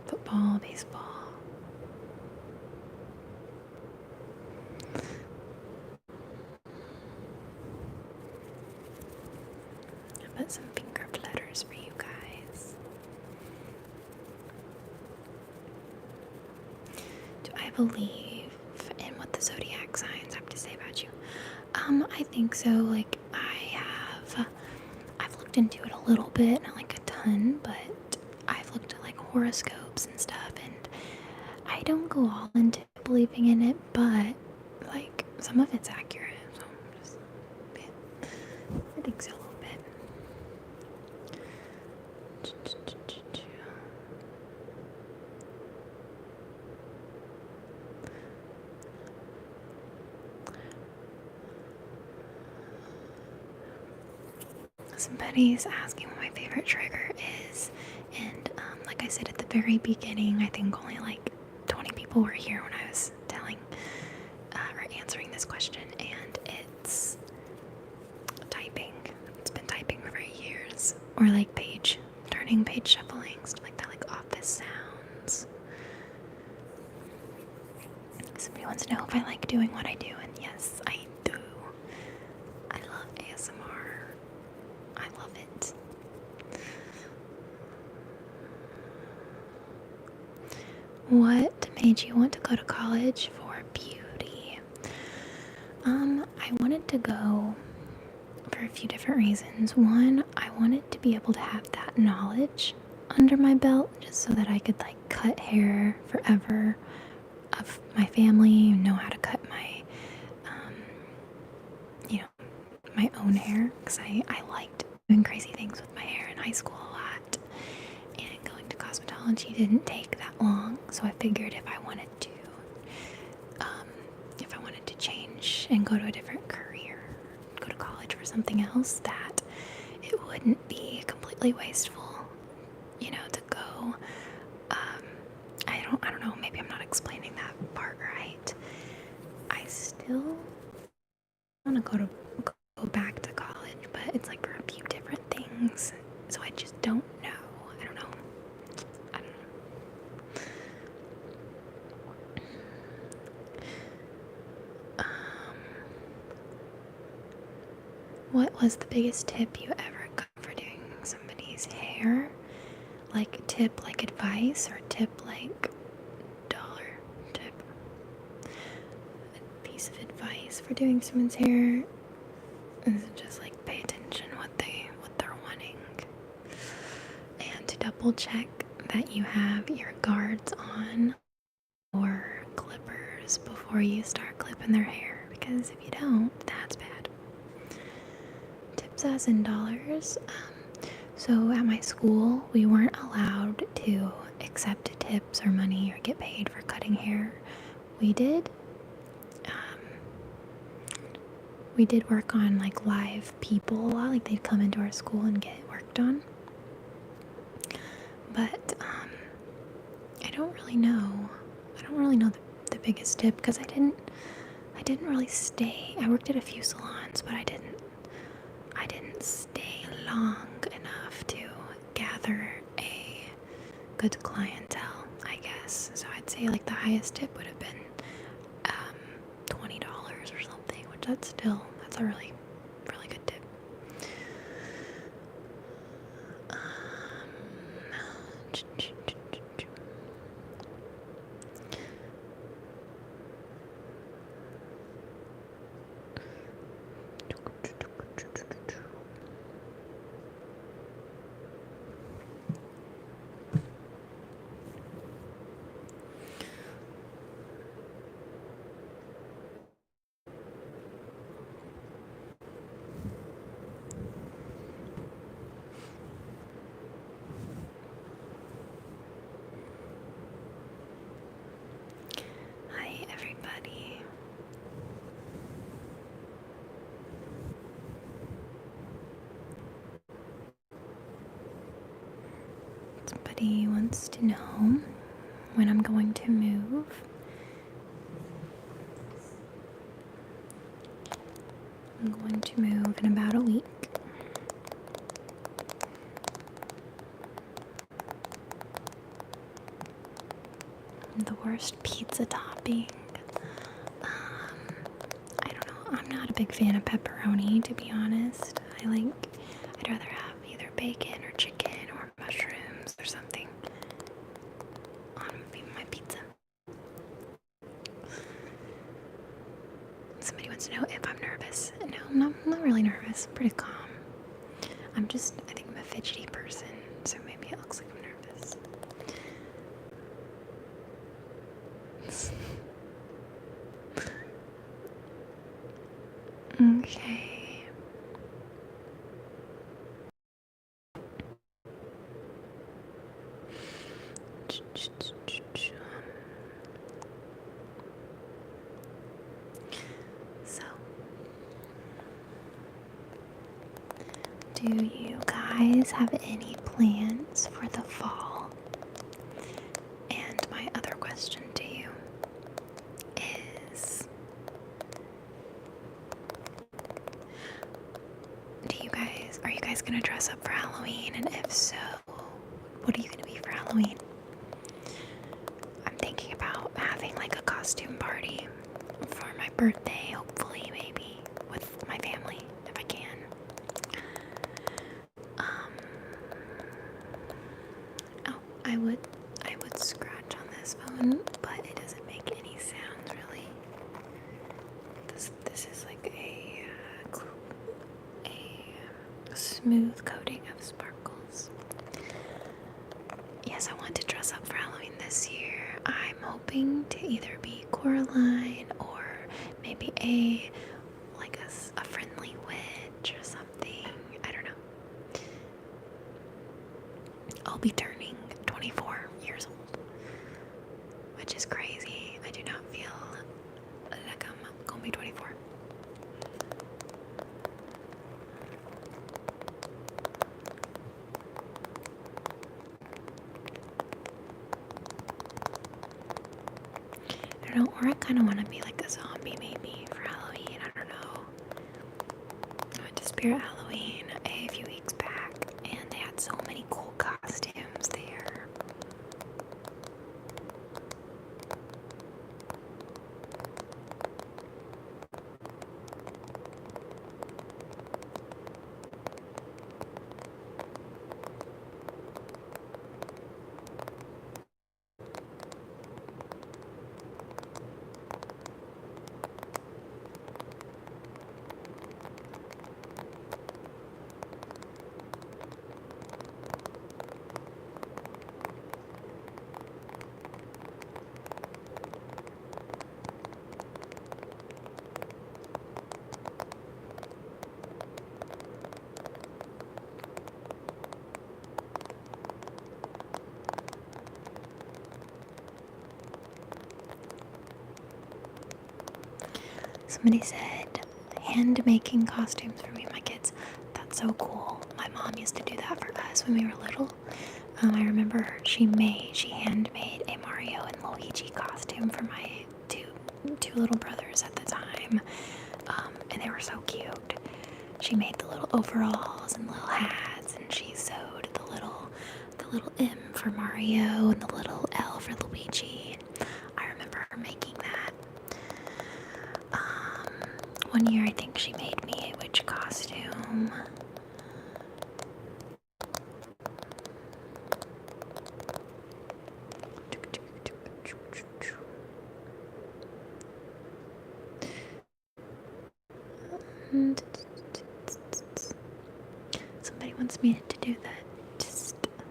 Football, baseball. I'll put some finger flutters for you guys. Do I believe in what the zodiac signs have to say about you? I think so. Like I've looked into it a little bit, not like a ton, but I've looked at like horoscopes and stuff, and I don't go all into believing in it, but like some of it's accurate. So I think so a little bit. Somebody's asking what my favorite trigger is, and like I said at the very beginning, I think only like 20 people were here when I was telling or answering this question, and it's typing. It's been typing for years, or like page turning, page shuffling, stuff like that, like office sounds. Somebody wants to know if I like doing what I do, and yes, I do. I love ASMR. I love it. What made you want to go to college for beauty? I wanted to go for a few different reasons. One, I wanted to be able to have that knowledge under my belt just so that I could like cut hair forever of my family, know how to cut my my own hair, because I liked doing crazy things with my hair in high school a lot, and going to cosmetology didn't take that long, so I figured if I wanted to change and go to a different career, go to college for something else, that it wouldn't be completely wasteful, to go. I don't know, maybe I'm not explaining that part right. I still want to go back to college, but it's like for a few different things, so I just don't know. I don't know. What was the biggest tip you ever got for doing somebody's hair? Like tip like advice, or tip like dollar tip? A piece of advice for doing someone's hair is just like pay attention what they're wanting, and to double check that you have your guards on or clippers before you start clipping their hair, because if you don't, that's bad. Tips as in dollars. So at my school, we weren't allowed to accept tips or money or get paid for cutting hair. We did. we did work on like live people a lot. Like they'd come into our school and get worked on. But I don't really know. I don't really know the biggest tip because I didn't really stay. I worked at a few salons, but I didn't stay long enough to gather a good clientele, I guess. So I'd say like the highest tip would have been $20 or something, which that's a really, really good tip. Hi, everybody. Somebody wants to know when I'm going to move. I'm going to move in about a week. The worst pizza topping. I don't know. I'm not a big fan of pepperoni, to be honest. I'd rather have either bacon or chicken or mushrooms or something on my pizza. Somebody wants to know if I'm nervous. No, I'm not really nervous. I'm pretty calm. I think I'm a fidgety person, so maybe it looks like I'm nervous. Okay. So, do you guys have any plans for the fall? And my other question to you is, are you guys gonna dress up for Halloween? And if so, what are you gonna be for Halloween? I'm thinking about having like a costume party for my birthday, hopefully, maybe, with my family, if I can. I would scratch on this phone, but it doesn't make any sounds really. This is like a smooth coating of sparkles. Yes, I want to dress up for Halloween this year. I'm hoping to either be Coraline or maybe a friendly witch or something. I don't know. I'll be turning 24 years old, which is crazy. I do not feel like I'm gonna be 24. I don't know, or I kind of want to be like a zombie maybe for Halloween. I don't know. I went to Spirit Halloween a few weeks back, and they had so many cool costumes there. Somebody said, hand making costumes for me and my kids. That's so cool. My mom used to do that for us when we were little. I remember she handmade a Mario and Luigi costume for my two little brothers at the time, and they were so cute. She made the little overalls and little hats, and she sewed the little M for Mario and the little L for Luigi. I remember her making that. One year I think she made me a witch costume. Somebody wants me to do that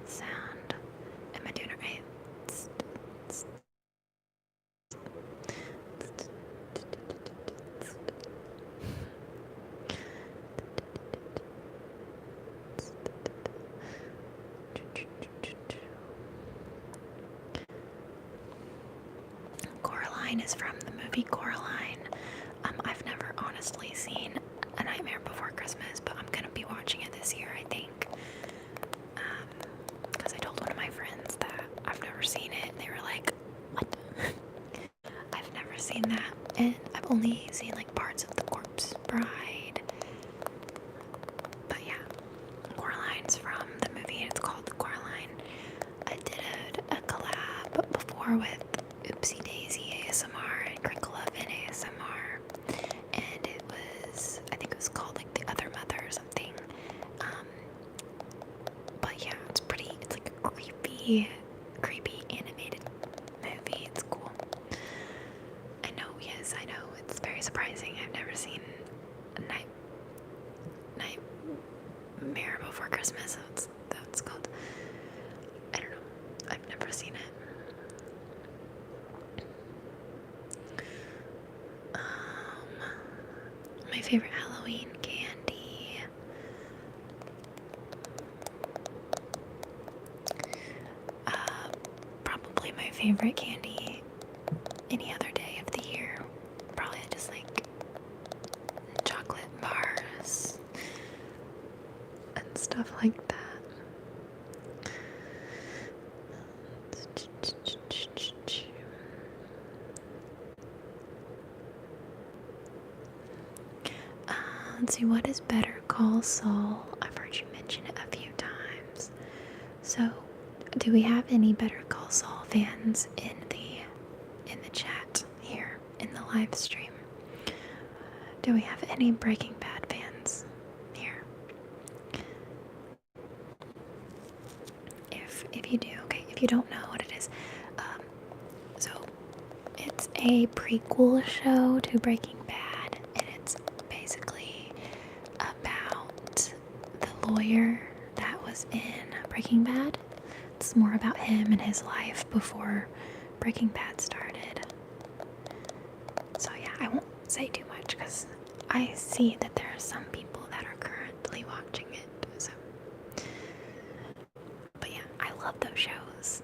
sound. Am I doing it right? Coraline is from the movie Coraline. I've never honestly seen A Nightmare Before Christmas, but I'm gonna be watching it this year, I think. Because I told one of my friends that I've never seen it, and they were like, what? I've never seen that, and I've only seen like parts of The Corpse Bride. But yeah, Coraline's from the movie, and it's called Coraline. I did a collab before with Oopsie Daisy ASMR and Crinkle Oven ASMR, and I think it was called like The Other Mother or something. But yeah, it's like a creepy animated movie. It's cool. I know, it's very surprising. I've never seen a Nightmare Before Christmas. That's called. I don't know. I've never seen it. My favorite Halloween candy. Probably my favorite candy any other day of the year. Probably just like chocolate bars and stuff like that. Let's see, what is Better Call Saul? I've heard you mention it a few times. So, do we have any Better Call Saul fans in the chat here in the live stream? Do we have any Breaking Bad fans here? If you do, okay. If you don't know what it is, so it's a prequel show to Breaking Bad, and it's basically about the lawyer that was in Breaking Bad. It's more about him and his life before Breaking Bad started. So yeah, I won't say too much because I see that there are some people that are currently watching it. So, but yeah, I love those shows.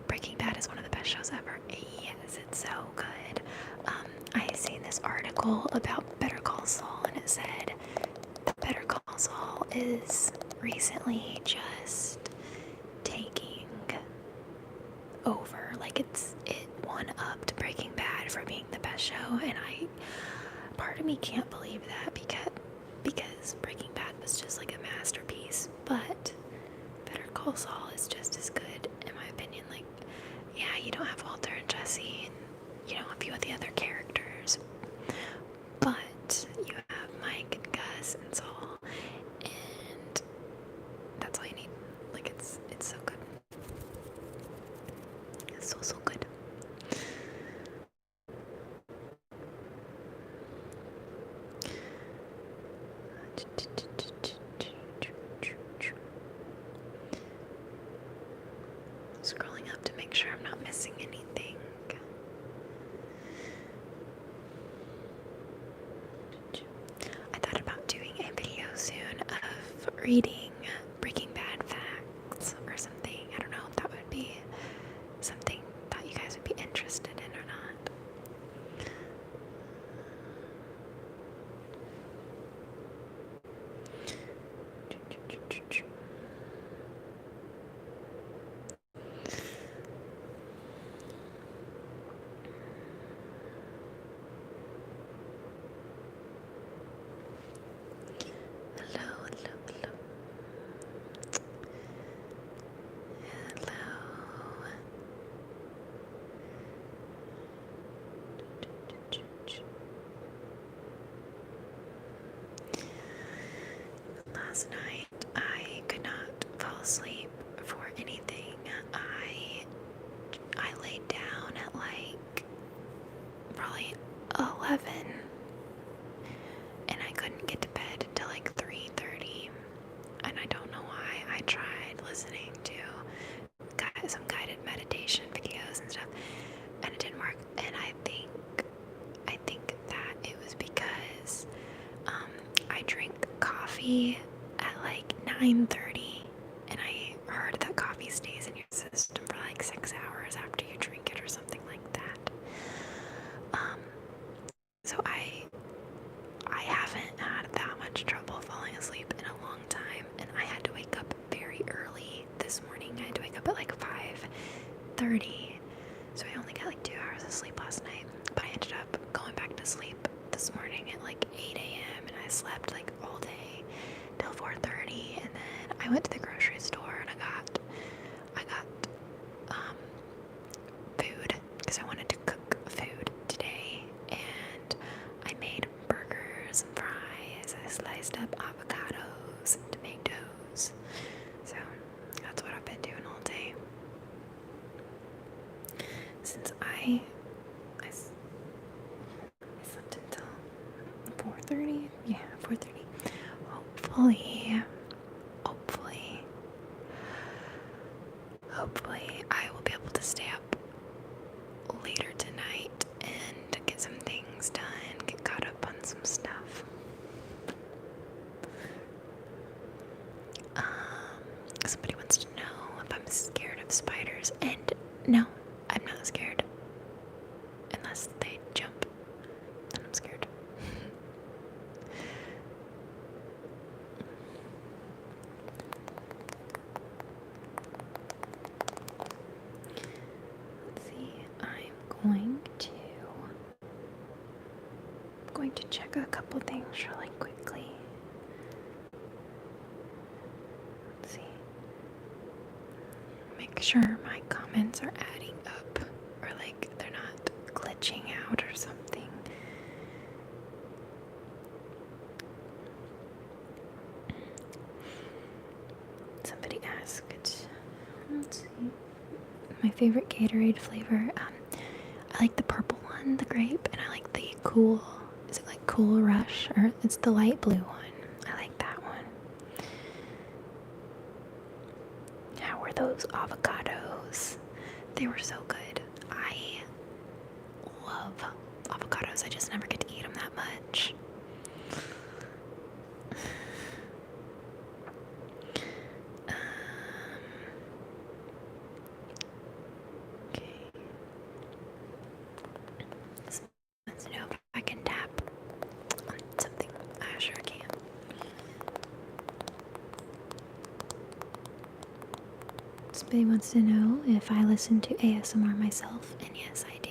Breaking Bad is one of the best shows ever. Yes, it's so good. I seen this article about Better Call Saul, and it said that Better Call Saul is recently just taking over. Like it one-upped Breaking Bad for being the best show, and part of me can't believe that because Breaking Bad was just like a masterpiece, but Better Call Saul is just as good in my opinion. Like, yeah, you don't have Walter and Jesse and a few of the other characters, but you have Mike and Gus and Saul, and that's all you need. Like, it's so good. It's so good. Scrolling up to make sure I'm not missing anything. I thought about doing a video soon of reading Breaking Bad facts or something. I don't know if that would be something that you guys would be interested in or not. last night. I could not fall asleep for anything. I laid down at like probably 11, and I couldn't get to bed until like 3:30. And I don't know why. I tried listening to some guided meditation videos and stuff, and it didn't work. And I think that it was because I drank coffee at like 9:30, and I heard that coffee stays in your system for like 6 hours after you drink it or something like that. So I haven't had that much trouble falling asleep in a long time, and I had to wake up very early this morning. I had to wake up at like 5:30, so I only got like 2 hours of sleep last night, but I ended up going back to sleep this morning at like 8 a.m. and I slept like all day till 4:30, and then I went to the grocery store and I got food because I wanted to cook food today, and I made burgers and fries. I sliced up avocados and tomatoes. So that's what I've been doing all day. Since I slept until 4:30. Yeah, 4:30. Hopefully I will be able to stay up later tonight and get some things done, get caught up on some stuff. Somebody wants to know if I'm scared of spiders, and no, I'm not scared. Unless they jump, then I'm scared. Let's see, I'm going to check a couple things really quickly. Let's see. Make sure my comments are adding up, or like they're not glitching out or something. Somebody asked, let's see, my favorite Gatorade flavor. I like the purple one, the grape, and I like the cool, is it like Cool Rush, or it's the light blue one. I like that one. How were those avocados? They were so good. I love avocados. I just never get to eat them that much. Okay. Let's know if I can tap on something. I sure can. Somebody wants to know if I listen to ASMR myself, and yes, I do.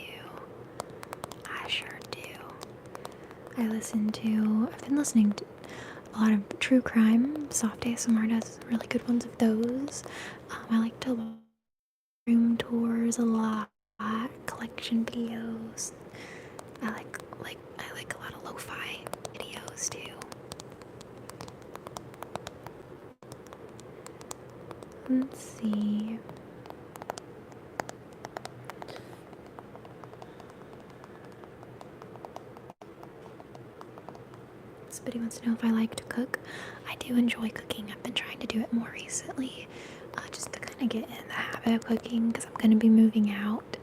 I sure do. I've been listening to a lot of true crime. Soft ASMR does really good ones of those. I like to watch room tours a lot, collection videos. I like a lot of lo-fi videos too. Let's see. Somebody wants to know if I like to cook. I do enjoy cooking. I've been trying to do it more recently, just to kind of get in the habit of cooking, because I'm going to be moving out,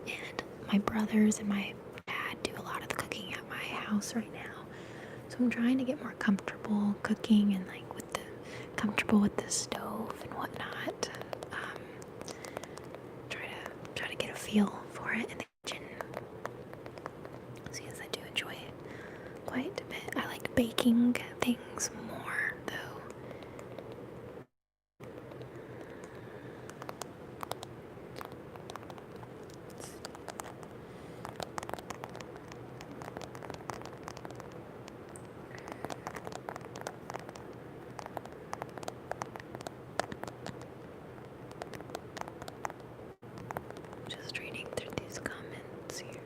and my brothers and my dad do a lot of the cooking at my house right now. So I'm trying to get more comfortable cooking, and like comfortable with the stove and whatnot. Try to get a feel for it in the kitchen. So yes, I do enjoy it quite a bit. I like baking things more though. Just reading through these comments here.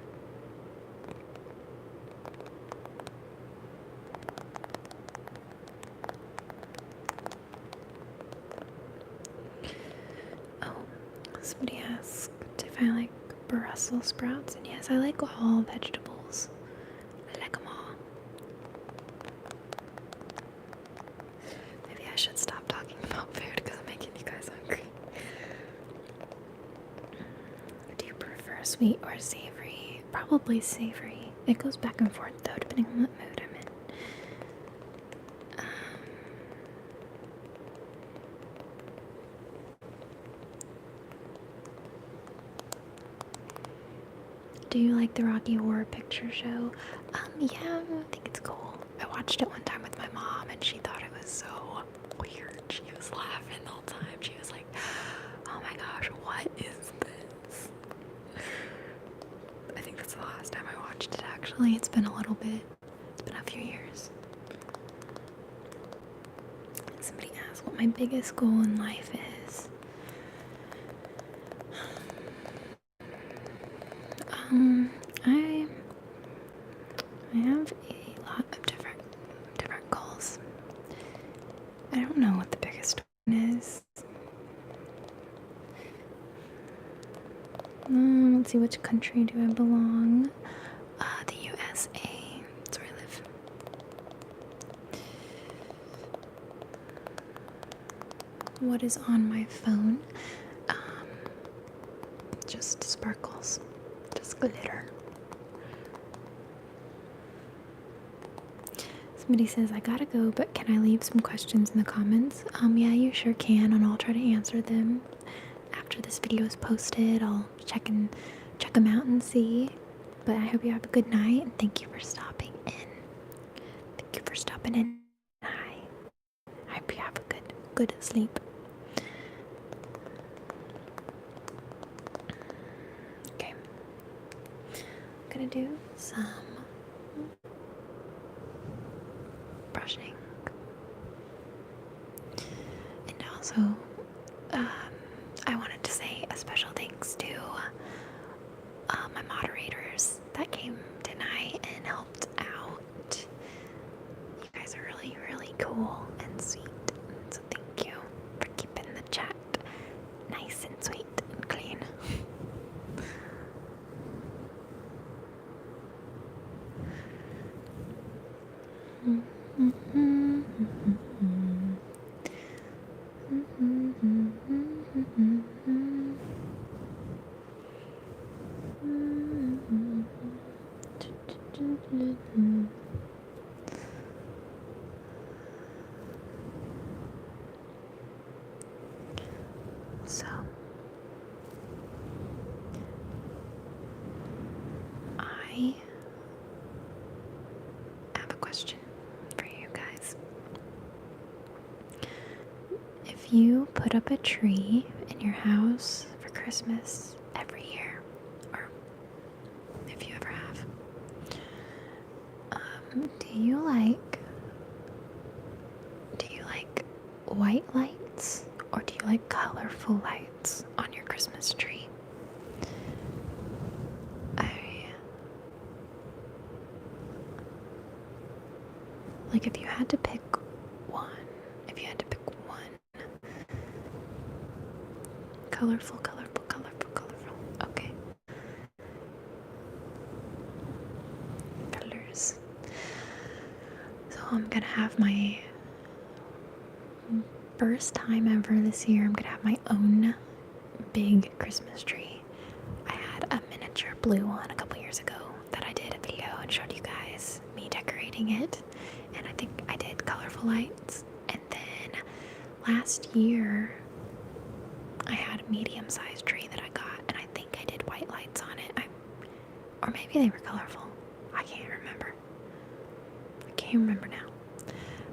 Brussels sprouts. And yes, I like all vegetables. I like them all. Maybe I should stop talking about food because I'm making you guys hungry. Do you prefer sweet or savory? Probably savory. It goes back and forth though, depending on what mood I'm in. Do you like the Rocky Horror Picture Show? Yeah, I think it's cool. I watched it one time with my mom and she thought it was so weird. She was laughing the whole time. She was like, oh my gosh, what is this? I think that's the last time I watched it actually. It's been a little bit. It's been a few years. Somebody asked what my biggest goal in life is. I have a lot of different goals. I don't know what the biggest one is. Let's see, which country do I belong? The USA. That's where I live. What is on my phone? Just sparkles. Just glitter. Somebody says, I gotta go, but can I leave some questions in the comments? Yeah, you sure can, and I'll try to answer them. After this video is posted, I'll check them out and see. But I hope you have a good night, and thank you for stopping in. Thank you for stopping in. Hi. I hope you have a good sleep. Okay. I'm gonna do some brushing. And also, I wanted to say a special thanks to my moderators that came tonight and helped out. You guys are really, really cool and sweet. So thank you for keeping the chat nice and sweet and clean. So, I have a question for you guys. If you put up a tree in your house for Christmas every year, or if you ever have, do you like white lights or do you like colorful lights on your Christmas tree? Like if you had to pick one, colorful, okay. Colors. So I'm gonna have my first time ever this year, I'm gonna have my own big Christmas tree. I had a miniature blue one a couple years ago that I did a video and showed you guys me decorating it, and I think I did colorful lights. And then last year I had a medium-sized tree that I got, and I think I did white lights on it. Or maybe they were colorful. I can't remember now.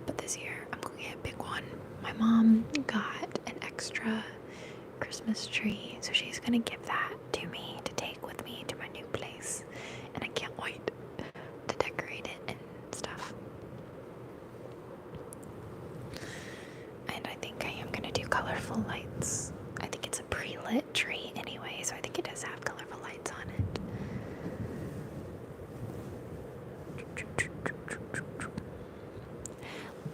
But this year I'm going to get a big one. My mom got an extra Christmas tree, so she's going to give that to me to take with me to my new place. And I can't wait to decorate it and stuff. And I think I am going to do colorful lights. I think it's a pre-lit tree anyway, so I think it does have colorful lights on it.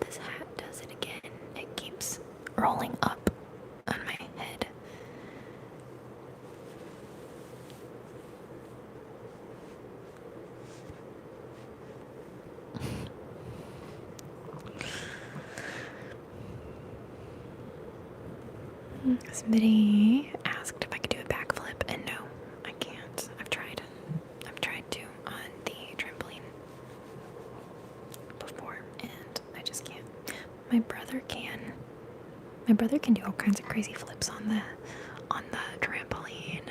This hat does it again. It keeps rolling up on my head. Somebody asked if I could do a backflip, and no, I can't. I've tried. I've tried to on the trampoline before, and I just can't. My brother can. My brother can do all kinds of crazy flips on the trampoline.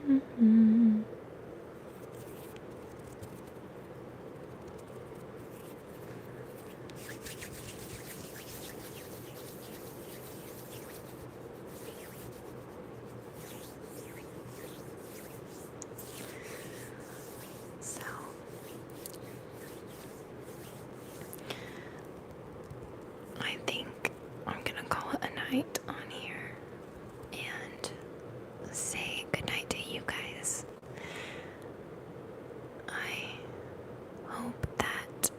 Mm-hmm. So I think I'm gonna call it a night on here and say goodnight to you guys. I hope that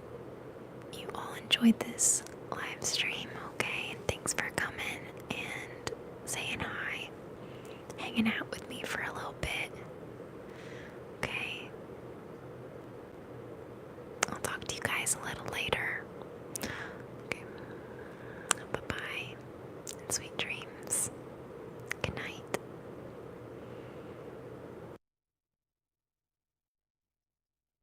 you all enjoyed this live stream, okay? And thanks for coming and saying hi, hanging out with me for a little bit. Okay? I'll talk to you guys a little later.